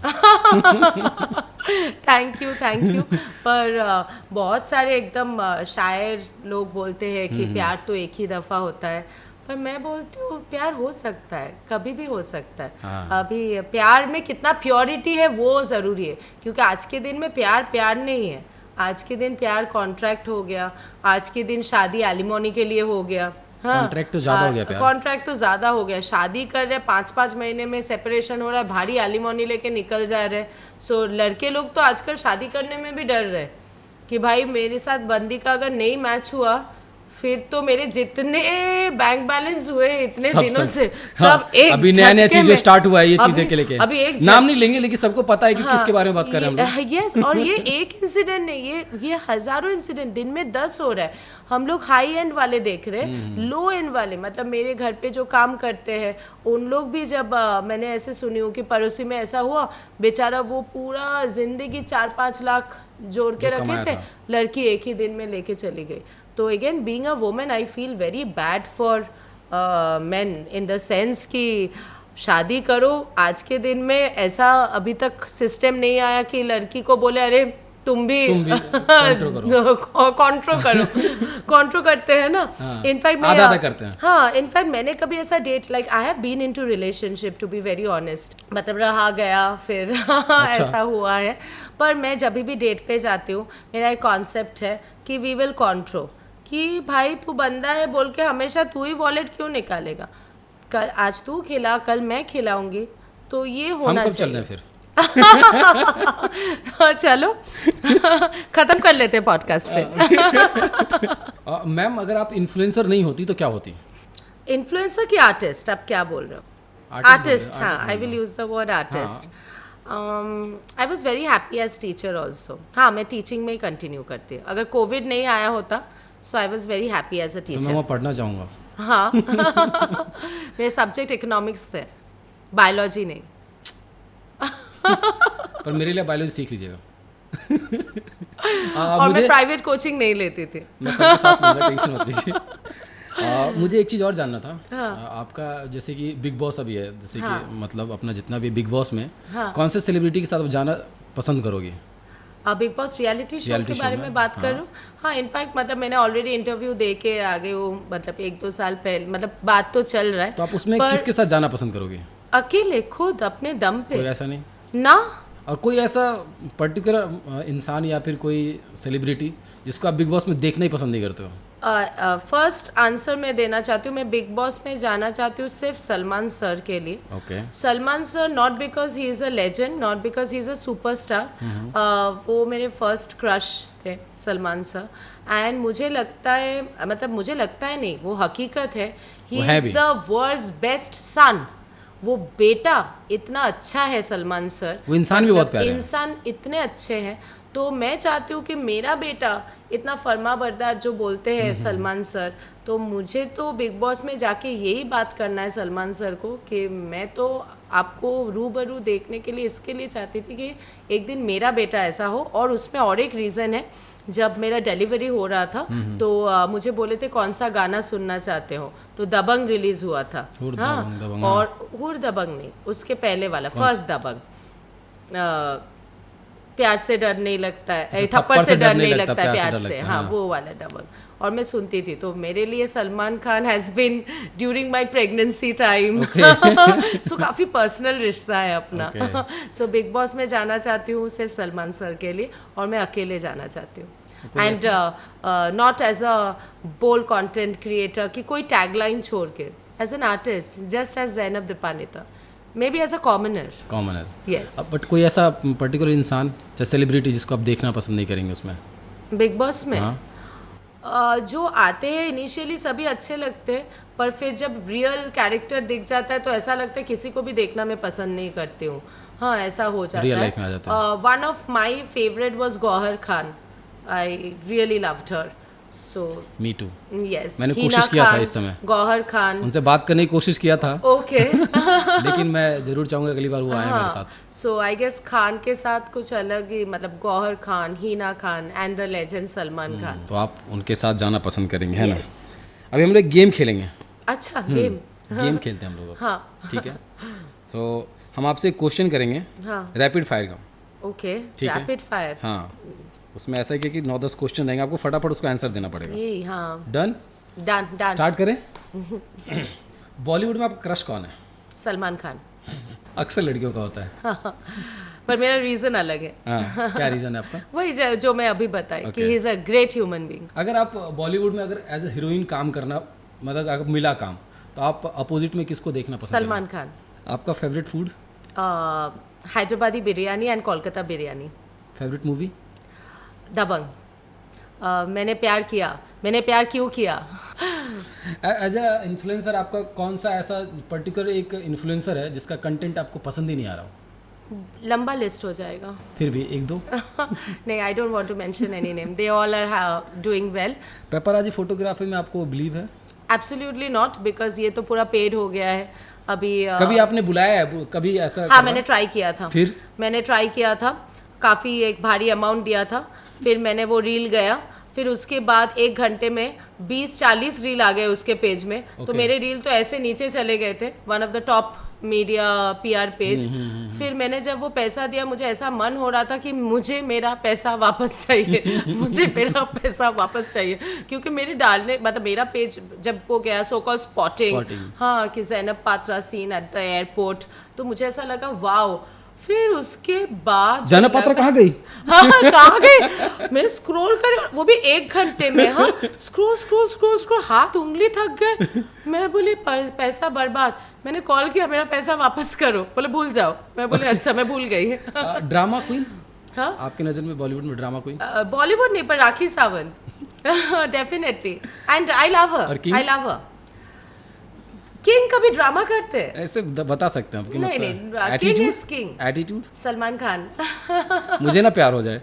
Thank you. पर बहुत सारे एकदम शायर लोग बोलते हैं कि प्यार तो एक ही दफ़ा होता है, पर मैं बोलती हूँ प्यार हो सकता है, कभी भी हो सकता है. अभी प्यार में कितना प्योरिटी है वो ज़रूरी है, क्योंकि आज के दिन में प्यार नहीं है. आज के दिन प्यार कॉन्ट्रैक्ट हो गया, आज के दिन शादी एलिमोनी के लिए हो गया. कॉन्ट्रैक्ट तो ज़्यादा हो गया. कॉन्ट्रैक्ट तो ज़्यादा हो गया. शादी कर रहे 5-5 महीने में सेपरेशन हो रहा है, भारी एलिमोनी लेके निकल जा रहे. सो लड़के लोग तो आजकल शादी करने में भी डर रहे कि भाई मेरे साथ बंदी का अगर नहीं मैच हुआ फिर तो मेरे जितने बैंक बैलेंस हुए इतने दिनों से सब एक अभी नया चीज स्टार्ट हुआ है ये चीजें के लेके. अभी एक नाम नहीं लेंगे लेकिन सबको पता है कि किसके बारे में बात कर रहे हैं हम लोग. यस. और ये एक इंसिडेंट नहीं, ये हजारों इंसिडेंट दिन में 10 हो रहा है. हम लोग हाई एंड वाले देख रहे हैं, लो एंड वाले मतलब मेरे घर पे जो काम करते हैं उन लोग भी जब मैंने ऐसे सुनी हूँ कि पड़ोसी में ऐसा हुआ, बेचारा वो पूरा जिंदगी 4-5 लाख जोड़ के रखे थे, लड़की एक ही दिन में लेके चली गई. तो again being a woman I feel very bad for main in the sense कि शादी करो. आज के दिन में ऐसा अभी तक सिस्टम नहीं आया कि लड़की को बोले अरे तुम भी कॉन्ट्रो करते हैं ना. इनफैक्ट आधा करते हैं. हाँ इनफैक्ट मैंने कभी ऐसा date like I have been into relationship to be very honest, मतलब रहा गया फिर ऐसा हुआ है. पर मैं जब भी डेट पे जाती हूँ मेरा एक कॉन्सेप्ट है कि वी विल कॉन्ट्रो, कि भाई तू बंदा है बोल के हमेशा तू ही वॉलेट क्यों निकालेगा. कल आज तू खिला कल मैं खिलाऊंगी, तो ये होना चाहिए. चल रहे फिर चलो खत्म कर लेते हैं पॉडकास्ट पे. मैम अगर आप इन्फ्लुएंसर नहीं होती तो क्या होती? इन्फ्लुएंसर की आर्टिस्ट. आप क्या बोल रहे हो? आर्टिस्ट. हाँ I will use the word artist. I was very happy as teacher also. हाँ मैं टीचिंग में ही कंटिन्यू करती हूँ. अगर कोविड नहीं आया होता so I was very happy as a teacher. मैं वहाँ पढ़ना चाहूँगा. हाँ मेरे सब्जेक्ट इकोनॉमिक्स थे, बायोलॉजी नहीं. पर मेरे लिए बायोलॉजी सीख लीजिएगा. और मैं प्राइवेट कोचिंग नहीं लेती थी. मैं सबके साथ लूँगा, टेंशन मत लीजिए. मुझे एक चीज़ और जानना था. आपका जैसे कि बिग बॉस अभी है, जैसे कि मतलब अपना जितना भी बिग बॉस में कौन से सेलिब्रिटी के साथ आप जाना पसंद करोगे? बिग बॉस रियलिटी शो के बारे में बात करूँ? हाँ इनफैक्ट मतलब मैंने ऑलरेडी इंटरव्यू दे के आ गई हूँ, मतलब 1-2 साल पहले, मतलब बात तो चल रहा है. तो आप उसमें किसके साथ जाना पसंद करोगे? अकेले खुद अपने दम पे. कोई ऐसा नहीं ना? और कोई ऐसा पर्टिकुलर इंसान या फिर कोई सेलिब्रिटी जिसको आप बिग बॉस में देखना ही पसंद नहीं करते हो? फर्स्ट आंसर मैं देना चाहती हूँ, मैं बिग बॉस में जाना चाहती हूँ सिर्फ सलमान सर के लिए. Okay. Salman sir not because he is a legend, not because he is a superstar. वो मेरे फर्स्ट क्रश थे सलमान सर. एंड मुझे लगता है, मतलब मुझे लगता है नहीं, वो हकीकत है, he is the world's best son. वो बेटा इतना अच्छा है सलमान सर, वो इंसान भी बहुत प्यारे हैं. इंसान इतने अच्छे हैं. तो मैं चाहती हूँ कि मेरा बेटा इतना फर्मा बरदार जो बोलते हैं सलमान सर, तो मुझे तो बिग बॉस में जाके यही बात करना है सलमान सर को कि मैं तो आपको रूबरू देखने के लिए इसके लिए चाहती थी कि एक दिन मेरा बेटा ऐसा हो. और उसमें और एक रीज़न है, जब मेरा डिलीवरी हो रहा था तो मुझे बोले थे कौन सा गाना सुनना चाहते हो, तो दबंग रिलीज हुआ था. दबंग, और हुर दबंग नहीं, उसके पहले वाला फर्स्ट दबंग, प्यार से डर नहीं लगता है, थप्पड़ से डर नहीं लगता है, प्यार से, हाँ वो वाला दबंग. और मैं सुनती थी, तो मेरे लिए Salman Khan has been during my pregnancy time. So काफ़ी पर्सनल रिश्ता है अपना. सो बिग बॉस में जाना चाहती हूँ सिर्फ सलमान सर के लिए, और मैं अकेले जाना चाहती हूँ. And not as a bold content creator कि कोई टैगलाइन छोड़ के, as an artist, just as Zainab Dipanita, maybe as a commoner. Yes. But कोई ऐसा पर्टिकुलर इंसान या सेलिब्रिटी जिसको आप देखना पसंद नहीं करेंगे उसमें, बिग बॉस में? जो आते हैं इनिशियली सभी अच्छे लगते हैं, पर फिर जब रियल कैरेक्टर दिख जाता है तो ऐसा लगता है किसी को भी देखना मैं पसंद नहीं करती हूँ. हाँ, ऐसा हो जाता रियल है. लाइफ में आ जाता है. One of my favourite was Gauhar Khan. I really loved her. So me too. Yes, मैंने कोशिश किया था इस समय, गौहर खान, उनसे बात करने की कोशिश किया था. ओके. लेकिन मैं जरूर चाहूंगा अगली बार वो आए मेरे साथ. सो आई गेस खान के साथ कुछ अलग ही, मतलब Gauhar Khan, Hina Khan and the legend Salman Khan. तो आप उनके साथ जाना पसंद करेंगे, है ना? अभी हम लोग गेम खेलेंगे. अच्छा, गेम खेलते हैं हम लोग. हाँ, ठीक है. तो हम आपसे एक क्वेश्चन करेंगे, रैपिड फायर का. Okay, rapid fire. हाँ, उसमें ऐसा है कि 9-10 क्वेश्चन रहेंगे, आपको फटाफट उसको आंसर देना पड़ेगा. ये हाँ. डन. स्टार्ट करें. बॉलीवुड में आपका क्रश कौन है? सलमान खान. अक्सर लड़कियों का होता है. पर मेरा रीजन अलग है. क्या रीजन है आपका? वही जो मैं अभी बताई कि he is a great human being. अगर आप बॉलीवुड में अगर एज ए हीरोइन काम करना, मतलब अगर मिला काम, तो आप अपोजिट में किसको देखना पसंद करेंगे? सलमान खान. आपका favourite food? Hyderabadi biryani and Kolkata biryani. Favourite movie? Dabangg. Maine Pyaar क्यों किया. एज ए इन्फ्लुएंसर आपका कौन सा ऐसा पर्टिकुलर एक इन्फ्लुएंसर है जिसका कंटेंट आपको पसंद ही नहीं आ रहा हो? लंबा लिस्ट हो जाएगा. फिर भी एक दो. नहीं, I don't want to mention any name. They all are doing well. Paparazzi photography में आपको बिलीव है? एब्सोल्युटली नॉट, बिकॉज ये तो पूरा पेड हो गया है अभी. कभी आपने बुलाया है कभी ऐसा? हाँ, मैंने ट्राई किया था. फिर मैंने ट्राई किया था, काफ़ी एक भारी अमाउंट दिया था. फिर मैंने वो रील गया, फिर उसके बाद 1 घंटे में 20-40 रील आ गए उसके पेज में. तो मेरे रील तो ऐसे नीचे चले गए थे, one of the top media PR page. फिर मैंने जब वो पैसा दिया, मुझे ऐसा मन हो रहा था कि मुझे मेरा पैसा वापस चाहिए. मुझे मेरा पैसा वापस चाहिए, क्योंकि मेरे डालने, मतलब मेरा पेज जब वो गया सो कॉल्ड स्पॉटिंग, हाँ, कि Zainab Patra seen at the airport, तो मुझे ऐसा लगा वाओ. फिर उसके बाद ज़ैनब पात्रा कहाँ गई? हाँ, कहाँ गई? मैं स्क्रॉल कर, वो भी 1 घंटे में. हाँ, स्क्रॉल, हाथ उंगली थक गए. मैं बोली पैसा बर्बाद. मैंने कॉल किया, मेरा पैसा वापस करो. बोले भूल जाओ. मैं बोली अच्छा, मैं भूल गई. Drama queen? हाँ, आपकी नज़र में बॉलीवुड में ड्रामा क्वीन? बॉलीवुड नहीं, पर Rakhi Sawant. Definitely. And I love her. King कभी ड्रामा करते हैं? ऐसे बता सकते हैं आप? नहीं, king is king. Attitude? Salman Khan. मुझे ना प्यार हो जाए.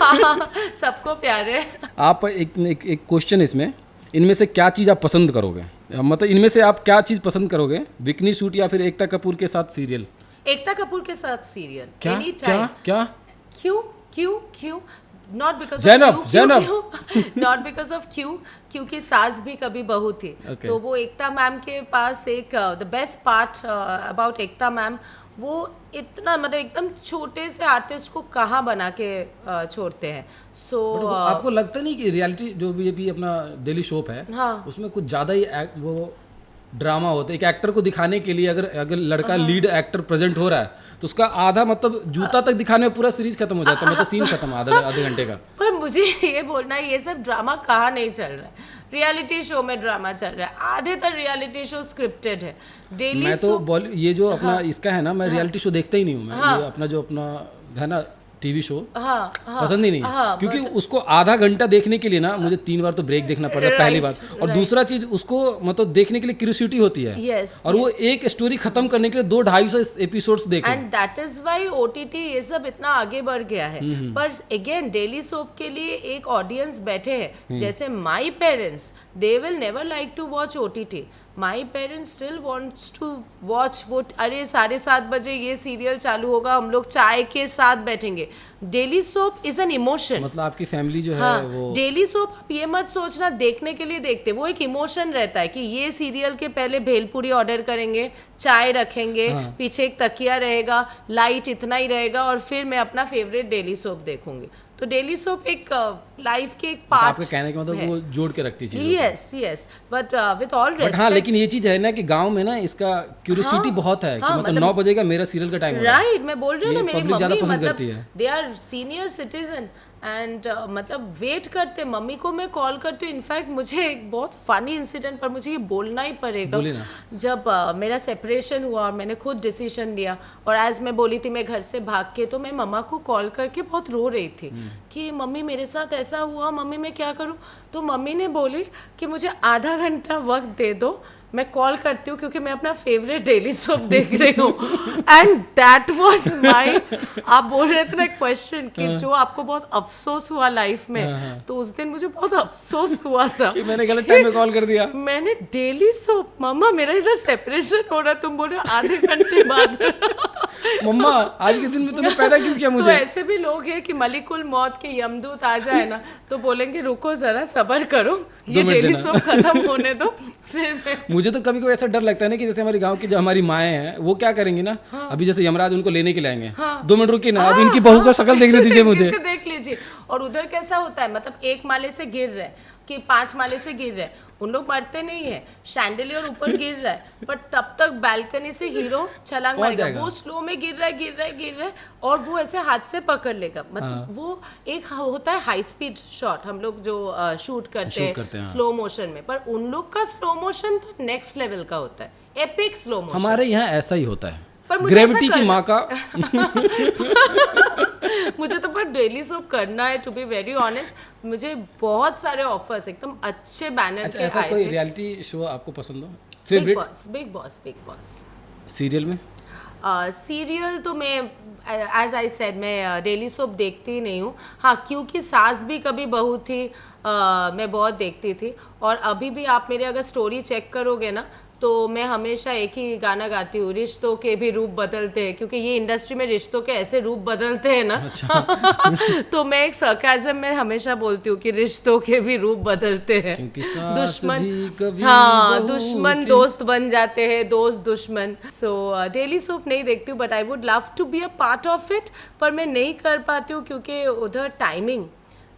हाँ, सबको प्यार है. आप एक क्वेश्चन इसमें, इनमें से क्या चीज़ आप पसंद करोगे? मतलब इनमें से आप क्या चीज़ पसंद करोगे? विकनी सूट या फिर एकता कपूर के साथ सीरियल? एकता कपूर के साथ सीरियल. क्या? क्यों? Not because Zainab. Not because of क्योंकि सास भी कभी बहू थी. तो वो एकता मैम के पास एक the best part about Ekta ma'am, वो इतना, मतलब एकदम छोटे से आर्टिस्ट को कहाँ बना के छोड़ते हैं. सो आपको लगता नहीं कि रियलिटी जो भी अपना डेली शोप है, हाँ, उसमें कुछ ज़्यादा ही वो ड्रामा होता है? एक एक्टर को दिखाने के लिए अगर लड़का लीड एक्टर प्रेजेंट हो रहा है तो उसका आधा, मतलब जूता तक दिखाने में पूरा सीरीज खत्म हो जाता है, मतलब सीन खत्म आधे घंटे का. पर मुझे ये बोलना है, ये सब ड्रामा कहाँ नहीं चल रहा है, रियलिटी शो में ड्रामा चल रहा है, आधे तक रियलिटी शो स्क्रिप्टेड है। डेली मैं तो ये जो अपना इसका है ना, मैं रियलिटी शो देखता ही नहीं हूँ मैं, ये अपना जो अपना है ना टीवी शो पसंद ही नहीं है, क्योंकि उसको आधा घंटा देखने के लिए ना मुझे 3 बार तो ब्रेक देखना पड़ता है, पहली बात। और दूसरा चीज, उसको मतलब देखने के लिए क्यूरियोसिटी होती है, और वो एक स्टोरी खत्म करने के लिए 200-250 एपिसोड्स देखे, and that is why OTT ये सब इतना आगे बढ़ गया है। पर अगेन डेली सोप के लिए एक ऑडियंस बैठे हैं, जैसे my parents, they will never like to watch OTT, my parents still wants to watch वो, अरे 7:30 बजे ये सीरियल चालू होगा, हम लोग चाय के साथ बैठेंगे। Daily soap is an emotion, मतलब आपकी फैमिली जो है वो डेली सोप आप ये मत सोचना देखने के लिए देखते, वो एक इमोशन रहता है कि ये सीरियल के पहले भेलपूरी ऑर्डर करेंगे, चाय रखेंगे, पीछे एक तकिया रहेगा, लाइट इतना ही रहेगा, और फिर मैं अपना फेवरेट डेली सोप देखूंगी। तो डेली सोप एक लाइफ के एक पार्ट, आपके कहने का मतलब वो जोड़ के रखती चीज़। Yes but with all respect, हाँ, लेकिन ये चीज है ना कि गांव में ना इसका क्यूरियोसिटी बहुत है कि मतलब 9 बजे का मेरा सीरियल का टाइम है, राइट। मैं बोल रही हूँ ना, मेरी पब्लिक ज्यादा मम्मी पसंद मतलब करती है। They are senior citizen and मतलब वेट करते, मम्मी को मैं कॉल करती हूँ। इनफैक्ट मुझे एक बहुत फनी इंसिडेंट पर मुझे ये बोलना ही पड़ेगा, जब मेरा सेपरेशन हुआ और मैंने खुद डिसीजन लिया, और एज मैं बोली थी मैं घर से भाग के, तो मैं मम्मा को कॉल करके बहुत रो रही थी कि मम्मी मेरे साथ ऐसा हुआ, मम्मी मैं क्या करूँ। तो मम्मी ने बोली कि मुझे आधा घंटा वक्त दे दो, मैं कॉल करती हूँ, क्योंकि मैं अपना फेवरेट डेली सोप देख रही हूँ। एंड दैट वाज माय, आप बोल रहे थे ना क्वेश्चन कि जो आपको बहुत अफसोस हुआ लाइफ में, तो उस दिन मुझे बहुत अफसोस हुआ था कि मैंने गलत टाइम में कॉल कर दिया। मैंने डेली सोप, मम्मा मेरा इधर सेपरेशन हो रहा है, तुम बोल रहे हो आधे घंटे बाद। मम्मा आज के दिन में तुमने पैदा क्यों किया मुझे? तो ऐसे भी लोग हैं कि मलिकुल मौत के यमदूत आ जाए ना, तो बोलेंगे रुको जरा सबर करो, ये डेली सोप खत्म होने दो फिर। मुझे तो कभी कभी ऐसा डर लगता है ना कि जैसे हमारे गांव की जो हमारी माएँ हैं वो क्या करेंगी ना, अभी जैसे यमराज उनको लेने के लिए आएंगे, 2 मिनट रुकिए ना, अब इनकी बहू का शक्ल देखने दीजिए मुझे, देख लीजिए। और उधर कैसा होता है, मतलब 1 माले से गिर रहे कि 5 माले से गिर रहे, उन लोग मरते नहीं है, शैंडलियर ऊपर गिर रहा है, पर तब तक बालकनी से हीरो छलांग मारेगा, वो स्लो में गिर रहा है, और वो ऐसे हाथ से पकड़ लेगा। मतलब वो एक होता है हाई स्पीड शॉट, हम लोग जो शूट करते हैं स्लो मोशन में, पर उन लोग का स्लो मोशन तो नेक्स्ट लेवल का होता है, एपिक स्लो मोशन। हमारे यहाँ ऐसा ही होता है, ग्रेविटी की माँ का। मुझे तो पर डेली सोप करना है, टू बी वेरी ऑनेस्ट। मुझे बहुत सारे ऑफर्स एकदम अच्छे बैनर के आए थे। ऐसा कोई रियलिटी शो आपको पसंद हो? फेवरेट? Big boss. सीरियल में? सीरियल तो मैं एज आई सेड मैं डेली सोप देखती ही नहीं हूँ। हाँ, क्योंकि सास भी कभी बहू थी, मैं बहुत देखती थी, और अभी भी आप मेरे अगर स्टोरी चेक करोगे ना, तो मैं हमेशा एक ही गाना गाती हूँ, रिश्तों के भी रूप बदलते हैं, क्योंकि ये इंडस्ट्री में रिश्तों के ऐसे रूप बदलते हैं ना। अच्छा। तो मैं एक सरकाज़म में हमेशा बोलती हूँ कि रिश्तों के भी रूप बदलते हैं, दुश्मन दोस्त बन जाते हैं, दोस्त दुश्मन। सो डेली सोप नहीं देखती हूँ, but I would love to be a part of it, पर मैं नहीं कर पाती हूँ क्योंकि उधर timing,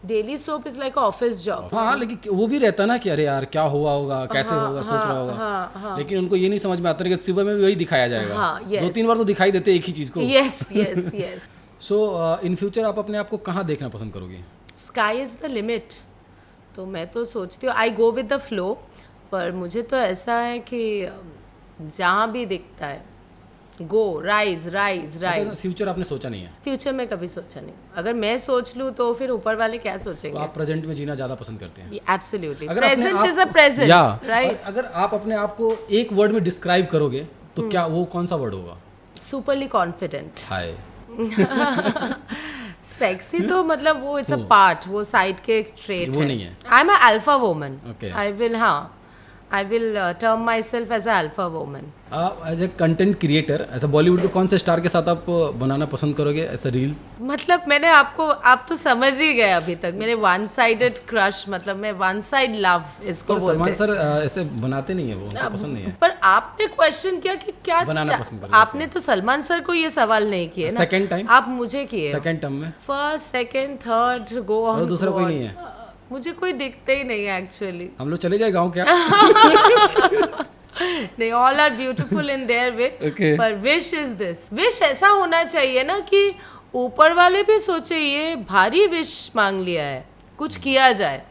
daily soap is like office job. हाँ, लेकिन वो भी रहता ना कि अरे यार क्या हुआ होगा, कैसे होगा, सोच रहा होगा। लेकिन उनको ये नहीं समझ में आता कि सुबह में भी वही दिखाया जाएगा। 2-3 बार तो दिखाई देते एक ही चीज को। यस। सो इन फ्यूचर आप अपने आप को कहाँ देखना पसंद करोगे? Sky is the limit. तो मैं तो सोचती हूँ आई गो विद द फ्लो, पर मुझे तो ऐसा है कि जहाँ भी दिखता है गो, राइज। फ्यूचर आपने सोचा नहीं है? फ्यूचर में कभी सोचा नहीं। अगर मैं सोच लूँ तो फिर ऊपर वाले क्या सोचेंगे? तो आप प्रेजेंट में जीना ज्यादा पसंद करते हैं? Absolutely, present is a present, right. अगर आप अपने आप को एक वर्ड में डिस्क्राइब करोगे तो क्या वो कौन सा वर्ड होगा? सुपरली कॉन्फिडेंट। हाय। सेक्सी तो मतलब वो इट्स अ पार्ट, वो साइड के एक ट्रेट वो नहीं है। I am a alpha woman. I will term myself as a alpha woman. आप एज ए कंटेंट क्रिएटर, ऐसा बॉलीवुड के कौन से स्टार के साथ आप बनाना पसंद करोगे ऐसा रील? मतलब मैंने आप तो समझ ही गए अभी तक, मेरे वन साइडेड क्रश, मतलब मैं वन साइड लव इसको बोलते हैं। सलमान सर ऐसे बनाते नहीं है, वो उनको पसंद नहीं है। पर आपने क्वेश्चन किया कि क्या बनाना पसंद करोगे? आपने तो सलमान सर को ये सवाल नहीं किए ना, सेकंड टाइम आप मुझे किए। सेकंड टर्म में first, second, third, go on. दूसरा कोई नहीं है? मुझे कोई दिखते ही नहीं है एक्चुअली। हम लोग चले जाए गाँव क्या? नहीं, all are beautiful in their way, Okay. पर विश इज दिस, विश ऐसा होना चाहिए ना कि ऊपर वाले भी सोचे ये भारी विश मांग लिया है, कुछ किया जाए।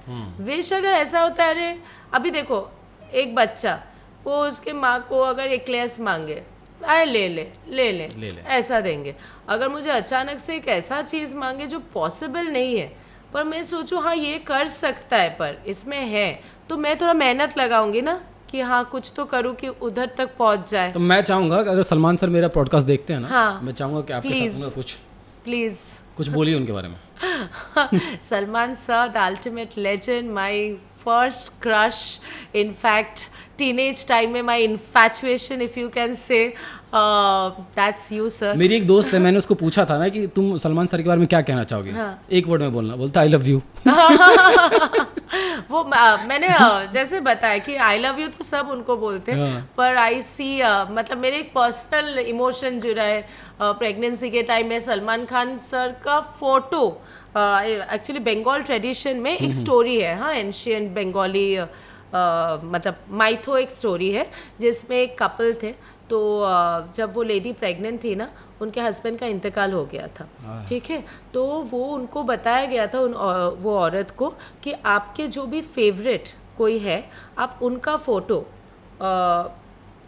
विश अगर ऐसा होता है, अरे अभी देखो एक बच्चा वो उसके माँ को अगर एक्लेयर्स मांगे, आए ले ले ले ले, ले ले। ऐसा देंगे। अगर मुझे अचानक से एक ऐसा चीज़ मांगे जो पॉसिबल नहीं है, पर मैं सोचूं हाँ ये कर सकता है, पर इसमें है, तो मैं थोड़ा मेहनत लगाऊंगी ना कि हाँ कुछ तो करूँ कि उधर तक पहुंच जाए। तो मैं चाहूंगा कि अगर सलमान सर मेरा पॉडकास्ट देखते हैं ना, हाँ। मैं चाहूंगा कि आपके Please. साथ उनका प्लीज़ कुछ बोलिए उनके बारे में। Salman sir, the ultimate legend, my first crush, in fact, teenage time में my infatuation, if you can say, that's you sir. मेरी एक दोस्त है, मैंने उसको पूछा था ना कि तुम सलमान सर के बारे में क्या कहना चाहोगे, एक वर्ड में बोलना, बोलता आई लव यू। वो मैंने जैसे बताया कि आई लव यू तो सब उनको बोलते हैं, हाँ। पर आई सी मतलब मेरे एक पर्सनल इमोशन जुड़ा है। प्रेगनेंसी के टाइम में सलमान खान सर का फोटो, एक्चुअली बंगाल ट्रेडिशन में एक स्टोरी है, हाँ, एंशियंट बंगाली मतलब माइथो एक स्टोरी है जिसमें एक कपल थे, तो जब वो लेडी प्रेग्नेंट थी ना, उनके हस्बैंड का इंतकाल हो गया था, ठीक है, तो वो उनको बताया गया था वो औरत को कि आपके जो भी फेवरेट कोई है, आप उनका फोटो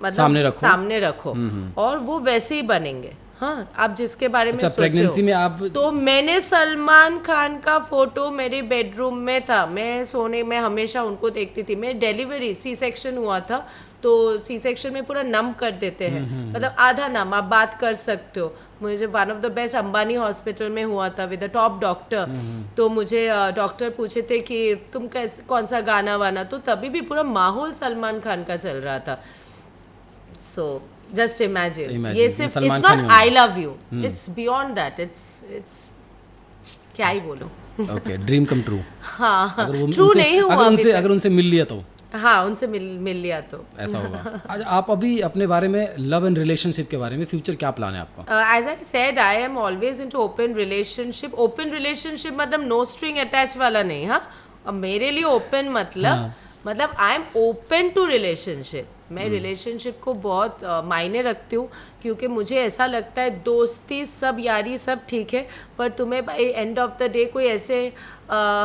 मतलब सामने रखो और वो वैसे ही बनेंगे। हाँ, आप जिसके बारे में सोच रहे हो। प्रेगनेंसी में आप, तो मैंने सलमान खान का फोटो मेरे बेडरूम में था, मैं सोने में हमेशा उनको देखती थी। मैं डिलीवरी सी सेक्शन हुआ था, तो सी सेक्शन में पूरा नम कर देते हैं, मतलब आधा नम, आप बात कर सकते हो। मुझे one of the best Ambani hospital में हुआ था विद द टॉप डॉक्टर, तो मुझे डॉक्टर पूछे थे कि तुम कैसे, कौन सा गाना वाना, तो तभी भी पूरा माहौल सलमान खान का चल रहा था। सो जस्ट इमेजिन, ये सिर्फ it's not I love you, it's beyond that, it's क्या ही बोलो। Okay, dream come true. हाँ, ट्रू नहीं हुआ अगर उनसे मिल लिया तो, हाँ, उनसे मिल लिया तो ऐसा होगा। आज आप अभी अपने बारे में, लव एंड रिलेशनशिप के बारे में, फ्यूचर क्या प्लान है आपका? As I said, I am always into open relationship. Open relationship मतलब नो स्ट्रिंग अटैच वाला नहीं। हाँ, अब मेरे लिए ओपन मतलब I am open to relationship. मैं रिलेशनशिप को बहुत मायने रखती हूँ, क्योंकि मुझे ऐसा लगता है दोस्ती सब, यारी सब ठीक है, पर तुम्हें by end of the day कोई ऐसे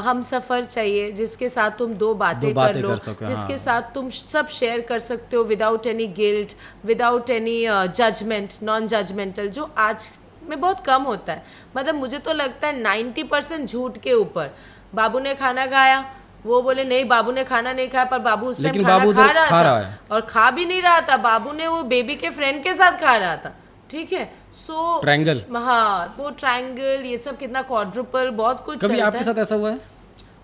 हम सफ़र चाहिए जिसके साथ तुम दो बातें कर लो, जिसके साथ तुम सब शेयर कर सकते हो without any guilt, without any judgement, non judgemental, जो आज में बहुत कम होता है। मतलब मुझे तो लगता है 90% झूठ के ऊपर। बाबू ने खाना खाया, वो बोले नहीं बाबू ने खाना नहीं खाया, पर बाबू उस टाइम खाना खा रहा था और खा भी नहीं रहा था, बाबू ने वो बेबी के फ्रेंड के साथ खा रहा था, ठीक है। सो ट्रायंगल, हाँ, वो ट्रायंगल, ये सब कितना क्वाड्रुपल, बहुत कुछ कभी आपके साथ ऐसा हुआ है?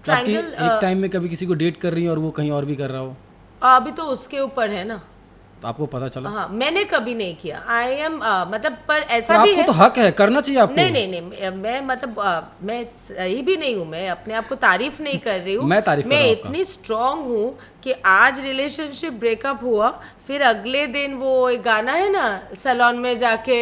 ट्रायंगल एक टाइम में कभी किसी को डेट कर रही है और वो कहीं और भी कर रहा हो? अभी तो उसके ऊपर है ना, तो आपको पता चला? हाँ, मैंने कभी नहीं किया। आई एम मतलब, पर ऐसा पर भी आपको है, तो हक है, करना चाहिए आपको। नहीं, मैं मतलब मैं सही भी नहीं हूँ, मैं अपने आप को तारीफ नहीं कर रही हूँ। मैं इतनी स्ट्रांग हूँ कि आज रिलेशनशिप ब्रेकअप हुआ, फिर अगले दिन वो एक गाना है ना, सैलून में जाके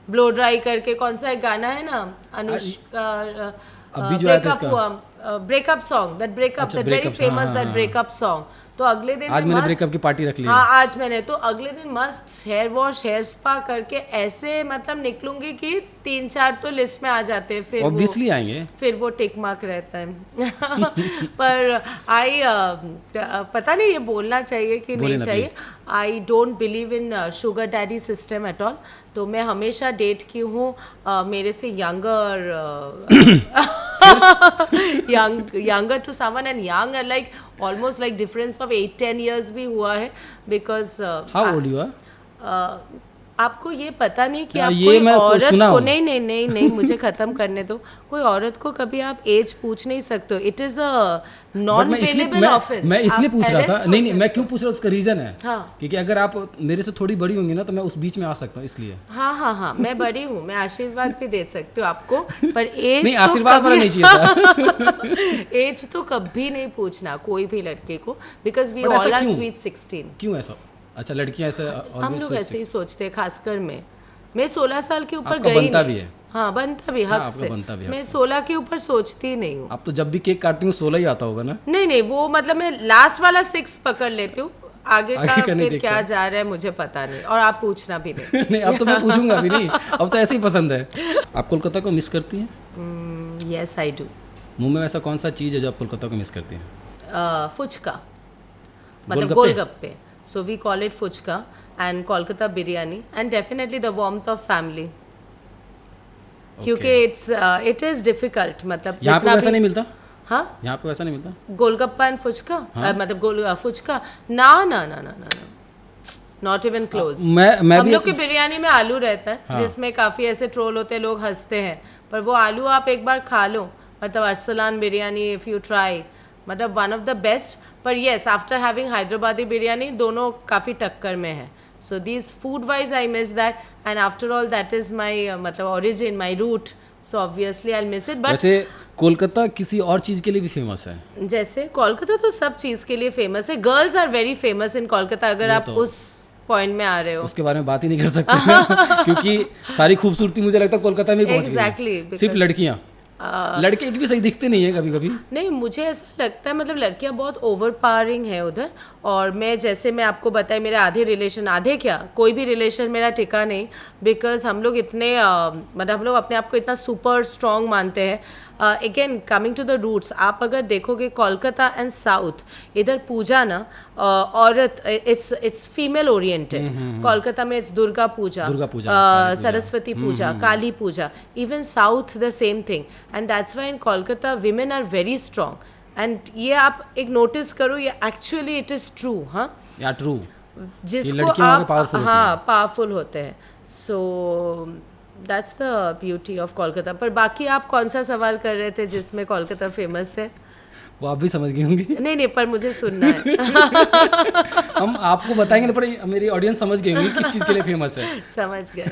ब्लो ड्राई करके, कौन सा एक गाना है ना, अनुष्का, ब्रेकअप हुआ, breakup song, that very famous, that breakup song. तो अगले दिन आज मैंने ब्रेकअप की पार्टी रख ली। हाँ, आज मैंने तो अगले दिन मस्त हेयर वॉश, हेयर स्पा करके ऐसे मतलब निकलूंगी कि 3-4 तो लिस्ट में आ जाते हैं, फिर ऑब्वियसली आएंगे, फिर वो टिक मार्क रहता है। पर पता नहीं ये बोलना चाहिए कि नहीं चाहिए। आई don't believe in sugar daddy system at all. तो मैं हमेशा डेट की हूँ मेरे से younger to someone, and young and like almost like difference of 8-10 years भी हुआ है, because how old you are? आपको ये पता नहीं कि आप कोई औरत को, नहीं मुझे खत्म करने दो। कोई औरत को कभी आप एज पूछ नहीं सकते हो, it is a non bailable offence. मैं इसलिए पूछ रहा था, नहीं मैं क्यों पूछ रहा हूँ, उसका रीजन है क्योंकि अगर आप मेरे से थोड़ी बड़ी होंगी ना, तो मैं उस बीच में आ सकता हूँ, इसलिए। हाँ, मैं बड़ी हूँ, मैं आशीर्वाद भी दे सकती हूँ आपको, पर एज नहीं, आशीर्वाद वाला नहीं चाहिए था। एज तो कभी नहीं पूछना कोई भी लड़के को, because we all are sweet 16। क्यों ऐसा? अच्छा, लड़कियां ऐसे, हम लोग ऐसे ही सोचते हैं, खासकर मैं 16 साल के ऊपर गई बनता भी है। हाँ, बनता भी हक से, मैं 16 के ऊपर सोचती ही नहीं हूँ। आप तो जब भी केक काटती हूँ 16 ही आता होगा ना? नहीं, वो मतलब मैं लास्ट वाला 6 पकड़ लेती हूँ, आगे का आगे का नहीं फिर क्या देखते। जा रहा है मुझे पता नहीं, और आप पूछना भी नहीं। नहीं अब तो मैं पूछूंगा अभी नहीं, अब तो ऐसे ही पसंद है। आप कोलकाता को मिस करती हैं? Yes I do. मुंह में ऐसा कौन सा चीज़ है जो आप कोलकाता को मिस करती हैं? फुचका, मतलब golgappe? Golgappe, so we call it phuchka, and Kolkata biryani, and definitely the warmth of family, क्योंकि इट इज़ डिफिकल्ट, मतलब यहाँ पे जितना वैसा भी- नहीं मिलता? हाँ, यहाँ पे वैसा नहीं मिलता? गोलगप्पा एंड फुचका, मतलब फुचका, ना ना ना ना ना, नॉट इवन क्लोज। मैं हम भी लोग की बिरयानी में आलू रहता है, जिसमें काफ़ी ऐसे ट्रोल होते हैं, लोग हंसते हैं, पर वो आलू आप एक बार खा लो, मतलब Arsalan biryani if you try, मतलब वन ऑफ द बेस्ट। पर yes, after having Hyderabadi biryani, दोनों काफ़ी टक्कर में है। So these food wise I miss that, and after all that is my मतलब origin, my root, so obviously I miss it. But वैसे कोलकाता किसी और चीज़ के लिए भी फेमस है? जैसे कोलकाता तो सब चीज़ के लिए फेमस है, girls are very famous in Kolkata, अगर आप उस पॉइंट में आ रहे हो। उसके बारे में बात ही नहीं कर सकते क्योंकि सारी खूबसूरती मुझे लगता है कोलकाता में ही पहुंच गई है। Exactly, सिर्फ लड़कियां, लड़के एक भी सही दिखते नहीं है कभी कभी। नहीं, मुझे ऐसा लगता है, मतलब लड़कियां बहुत ओवर पावरिंग है उधर, और मैं आपको बताया, मेरे आधे रिलेशन, आधे क्या, कोई भी रिलेशन मेरा टिका नहीं, बिकॉज हम लोग इतने मतलब हम लोग अपने आप को इतना सुपर स्ट्रॉन्ग मानते हैं। Again coming to the roots, आप अगर देखोगे कोलकाता एंड साउथ, इधर पूजा ना औरत, इट्स फीमेल ओरिएंटेड। कोलकाता में it's Durga Puja, Kali Puja, Saraswati Puja, Kali Puja, even south the same thing, and that's why in Kolkata women are very strong. And ये आप एक नोटिस करो, ये एक्चुअली इट इज़ ट्रू। हाँ, या ट्रू, जिसको लड़कियां वहाँ पे आप powerful होती हाँ पावरफुल होते हैं। So that's the beauty of Kolkata. पर बाकी आप कौन सा सवाल कर रहे थे जिसमें कोलकाता फेमस है? वो आप भी समझ गई होंगी। नहीं नहीं, पर मुझे सुनना है। हम आपको बताएंगे तो, पर मेरी ऑडियंस समझ गई होंगी किस चीज़ के लिए फेमस है। समझ गए।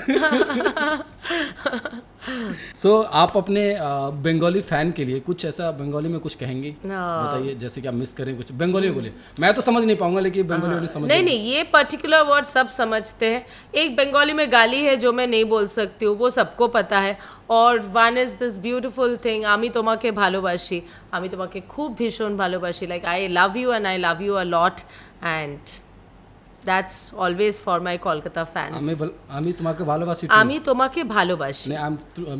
सो आप अपने बंगाली फैन के लिए कुछ ऐसा बंगाली में कुछ कहेंगी? बताइए, जैसे कि आप मिस करें कुछ बंगाली में बोले। मैं तो समझ नहीं पाऊंगा, लेकिन बंगाली वाले समझ नहीं नहीं, ये पर्टिकुलर वर्ड सब समझते हैं। एक बंगाली में गाली है जो मैं नहीं बोल सकती हूँ, वो सबको पता है। और one is this beautiful thing, आमी तोमाके भालोबाशी, आमी तोमाके खूब भीषण भालोबाशी, like I love you and I love you a lot, and that's always for my Kolkata fans. আমি তোমাকে ভালোবাসি। আমি তোমাকে ভালোবাসি। नहीं,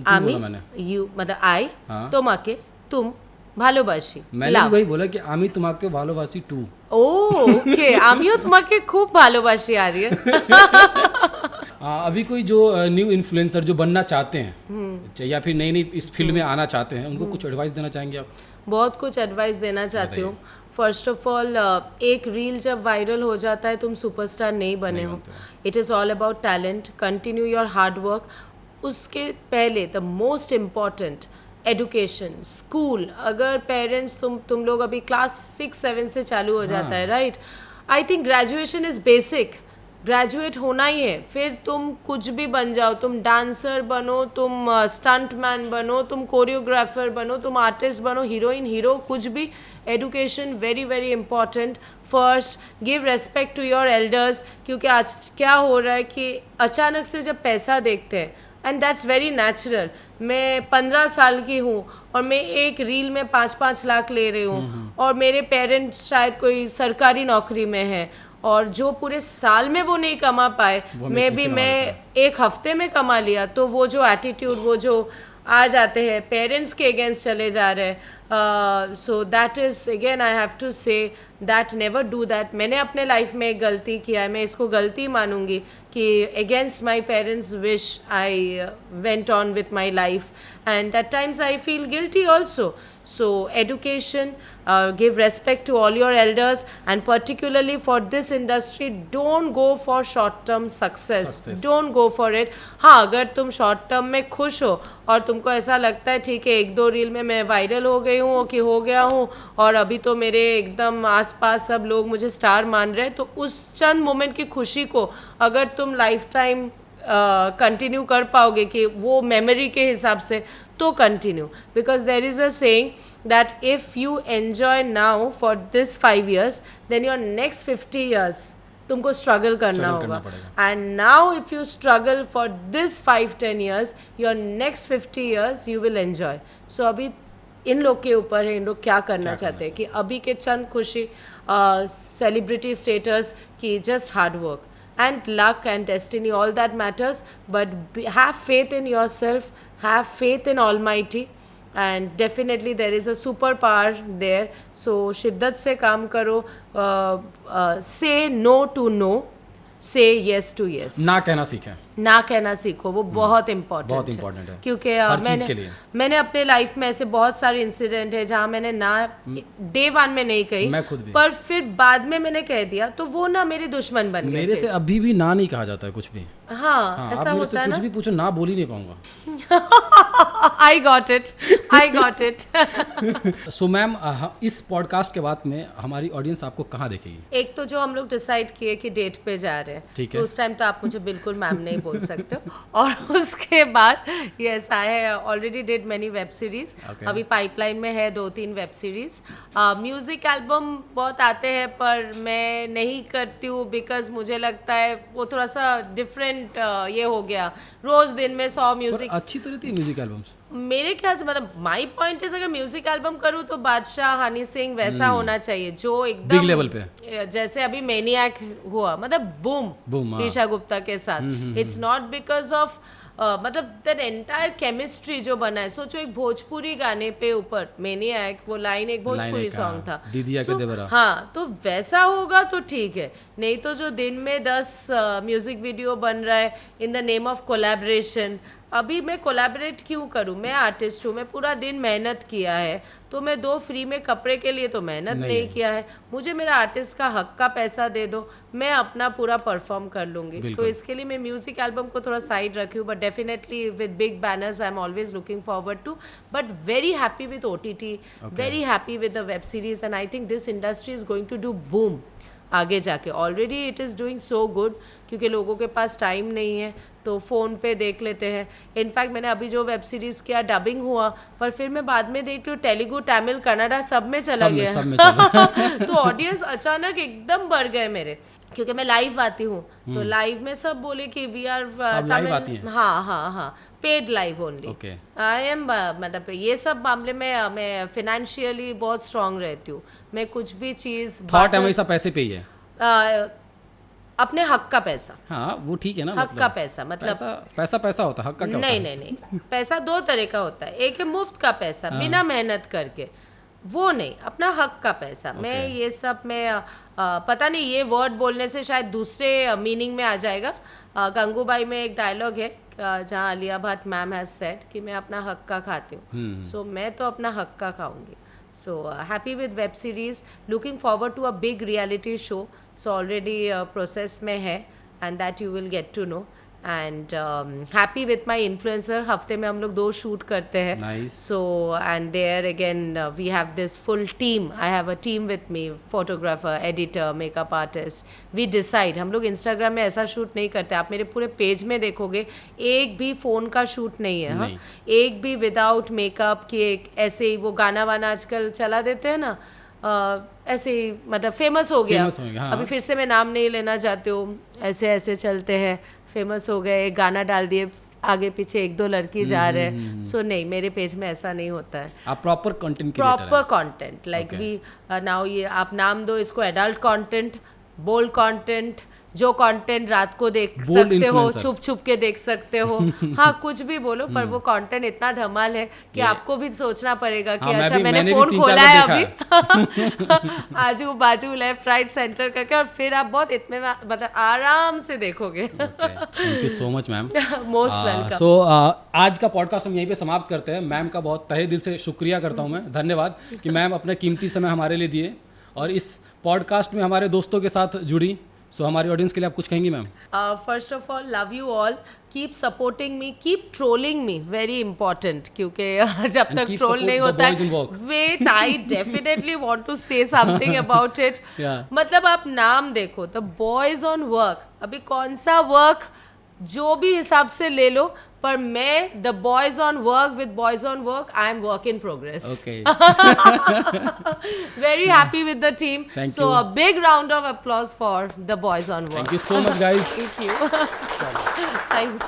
আমি बोला मैंने। you मतलब I हाँ। তোমাকে तुम ভালোবাসি। मैंने भी वही बोला कि আমি তোমাকে ভালোবাসি टू। ओके, আমিও তোমাকে खूब ভালোবাসি आर्यन। अभी कोई जो न्यू इन्फ्लुएंसर जो बनना चाहते हैं या फिर नई नई इस फील्ड में आना चाहते हैं, उनको कुछ एडवाइस देना चाहेंगे आप? बहुत कुछ एडवाइस देना चाहती हूँ। फर्स्ट ऑफ ऑल, एक रील जब वायरल हो जाता है, तुम सुपरस्टार नहीं बने हो। It is all about talent, continue your hard work. उसके पहले the most important, education, school. अगर पेरेंट्स, तुम लोग अभी क्लास 6-7 से चालू हो जाता है, right? I think graduation is basic, graduate होना ही है। फिर तुम कुछ भी बन जाओ, तुम डांसर बनो, तुम स्टंट मैन बनो, तुम कोरियोग्राफर बनो, तुम आर्टिस्ट बनो, हीरोइन, हीरो, कुछ भी। Education very very important. First, give respect to your elders, क्योंकि आज क्या हो रहा है कि अचानक से जब पैसा देखते हैं, एंड दैट्स वेरी नेचुरल। मैं 15 साल की हूँ और मैं एक रील में 5-5 लाख ले रही हूँ, और मेरे पेरेंट्स शायद कोई सरकारी नौकरी में है, और जो पूरे साल में वो नहीं कमा पाए, मैं एक हफ्ते में कमा लिया। तो वो जो एटीट्यूड, वो जो आ जाते हैं, पेरेंट्स के अगेंस्ट चले जा रहे हैं। So that is again I have to say that never do that. मैंने अपने लाइफ में एक गलती किया है, मैं इसको गलती मानूंगी कि against my parents wish I went on with my life, and at times I feel guilty also. So education, give respect to all your elders, and particularly for this industry, don't go for short term success. Don't go for it. हाँ, अगर तुम short term में खुश हो और तुमको ऐसा लगता है ठीक है, 1-2 रील में मैं वायरल हो गई हूँ कि हो गया हूँ, और अभी तो मेरे एकदम आसपास सब लोग मुझे स्टार मान रहे हैं, तो उस चंद मोमेंट की खुशी को अगर तुम लाइफ टाइम कंटिन्यू कर पाओगे, कि वो मेमोरी के हिसाब से, तो continue. Because there is a saying that if you enjoy now for this 5 years, then your next 50 years तुमको स्ट्रगल करना होगा। And now if you struggle for this 5-10 years, your next 50 years you will enjoy. So अभी इन लोग के ऊपर है, इन लोग क्या करना चाहते हैं, कि अभी के चंद खुशी celebrity status ki just hard work and luck and destiny, all that matters, but have faith in yourself, have faith in Almighty, and definitely there is a superpower there. So शिद्दत से काम करो, say no to no, say yes to yes. ना कहना सीखें, ना कहना सीखो, वो बहुत इम्पोर्टेंट बहुत important है क्योंकि हर चीज़ के लिए। मैंने अपने लाइफ में ऐसे बहुत सारे इंसिडेंट है जहाँ मैंने ना डे वन में नहीं कही, मैं खुद भी। पर फिर बाद में मैंने कह दिया तो वो ना मेरे दुश्मन बन गए मेरे से अभी भी ना नहीं कहा जाता है कुछ भी। हाँ, ऐसा आप मेरे होता से है कुछ ना। भी पूछो ना बोल ही नहीं पाऊंगा। I got it. So ma'am इस पॉडकास्ट के बाद में हमारी ऑडियंस आपको कहाँ देखेगी? एक तो जो हम लोग डिसाइड किए कि डेट पे जा रहे हैं, ठीक तो है। उस टाइम तो आप मुझे बिल्कुल मैम नहीं बोल सकते हो। और उसके बाद yes, I already did many web series, अभी पाइपलाइन में है 2-3 वेब सीरीज। म्यूजिक एल्बम बहुत आते हैं पर मैं नहीं करती हूँ बिकॉज मुझे लगता है वो थोड़ा सा डिफरेंट ये हो गया, रोज दिन में 100 म्यूजिक। अच्छी तो रहती है म्यूजिक एल्बम्स मेरे ख्याल से, मतलब माय पॉइंट इज, अगर म्यूजिक एल्बम करूँ तो बादशाह, हनी सिंह वैसा होना चाहिए जो एकदम बिग लेवल पे, जैसे अभी मैनियक हुआ, मतलब बूम ईशा गुप्ता के साथ। इट्स नॉट बिकॉज ऑफ मतलब दैट एंटायर केमिस्ट्री जो बना है। सोचो एक भोजपुरी गाने पे ऊपर मैनियक, वो लाइन एक भोजपुरी सॉन्ग था, दीदिया के देवरा। हाँ, तो वैसा होगा तो ठीक है, नहीं तो जो दिन में 10 म्यूजिक वीडियो बन रहा है in the name of collaboration. अभी मैं कोलैबोरेट क्यों करूं? मैं आर्टिस्ट हूँ, मैं पूरा दिन मेहनत किया है, तो मैं 2 फ्री में कपड़े के लिए तो मेहनत नहीं किया है। मुझे मेरा आर्टिस्ट का हक का पैसा दे दो, मैं अपना पूरा परफॉर्म कर लूँगी। तो इसके लिए मैं म्यूजिक एल्बम को थोड़ा साइड रखी हूँ, but definitely with big banners I am always looking forward to, but very happy with OTT, very happy with the web series, and I think this industry is going to do boom आगे जाके। Already it is doing so good क्योंकि लोगों के पास time नहीं है तो phone पे देख लेते हैं। इनफैक्ट मैंने अभी जो वेब सीरीज़ किया डबिंग हुआ, पर फिर मैं बाद में देख रही हूँ तेलुगु, तमिल, कन्नड़ा सब में चला गया। सब में चला। तो ऑडियंस अचानक एकदम बढ़ गए मेरे, क्योंकि मैं लाइव आती हूँ तो लाइव में सब बोले कि वी आर तमिल। हाँ, paid live only. I am मतलब ये सब मामले में मैं फिनेंशियली बहुत स्ट्रांग रहती हूँ। मैं कुछ भी चीज़ थॉट हमेशा पैसे पे ही है, अपने हक का पैसा। हाँ वो ठीक है ना, हक का पैसा मतलब पैसा होता है, हक का क्या होता है? नहीं, पैसा 2 तरह का होता है। एक है मुफ्त का पैसा, बिना मेहनत करके, वो नहीं, अपना हक का पैसा। मैं ये सब में पता नहीं, ये वर्ड बोलने से शायद दूसरे मीनिंग में आ जाएगा। गंगूबाई में एक डायलॉग है जहाँ Alia Bhatt ma'am has said कि मैं अपना हक का खाती हूँ। सो मैं तो अपना हक का खाऊंगी। So happy with web series, looking forward to a big reality show. So already process में है, and that you will get to know. And happy with my influencer. हफ्ते में हम लोग 2 शूट करते हैं. Nice. So and there again we have this full team. I have a team with me, photographer, editor, makeup artist. We decide. हम लोग Instagram में ऐसा शूट नहीं करते. आप मेरे पूरे पेज में देखोगे एक भी फ़ोन का शूट नहीं है। हाँ, एक भी विदाउट मेकअप कि ऐसे ही वो गाना वाना आजकल चला देते हैं ना, ऐसे ही मतलब फेमस हो गया। हाँ। अभी फिर से मैं नाम नहीं लेना चाहती हूँ, ऐसे चलते हैं, फेमस हो गए, गाना डाल दिए, आगे पीछे 1-2 लड़की जा रहे हैं। सो नहीं, मेरे पेज में ऐसा नहीं होता है। आप proper content proper content like we now, ये आप नाम दो इसको, एडल्ट कंटेंट, बोल्ड कंटेंट, जो कंटेंट रात को देख सकते हो, छुप के देख सकते हो। हाँ, कुछ भी बोलो, पर वो कंटेंट इतना धमाल है कि आपको भी सोचना पड़ेगा कि अच्छा मैंने फोन खोला है अभी आजू बाजू लेफ्ट राइट सेंटर करके, और फिर आप बहुत इतने मतलब आराम से देखोगे। Thank you so much ma'am, most welcome. So आज का पॉडकास्ट हम यहीं पे समाप्त करते हैं। मैम का बहुत तहे दिल से शुक्रिया करता हूँ मैं, धन्यवाद कि मैम अपने कीमती समय हमारे लिए दिए और इस पॉडकास्ट में हमारे दोस्तों के साथ जुड़ी। सो हमारी ऑडियंस के लिए आप कुछ कहेंगी ma'am? First of all, love you all, keep supporting me, keep trolling me, very important, क्योंकि जब तक ट्रोल नहीं होता है, wait, I definitely want to say something about it. मतलब आप नाम देखो, द बॉयज ऑन वर्क, अभी कौन सा वर्क जो भी हिसाब से ले लो, पर मैं the boys on work with boys on work, I am work in progress. Very happy with the team, so a big round of applause for the boys on work. Thank you so much guys. Thank you.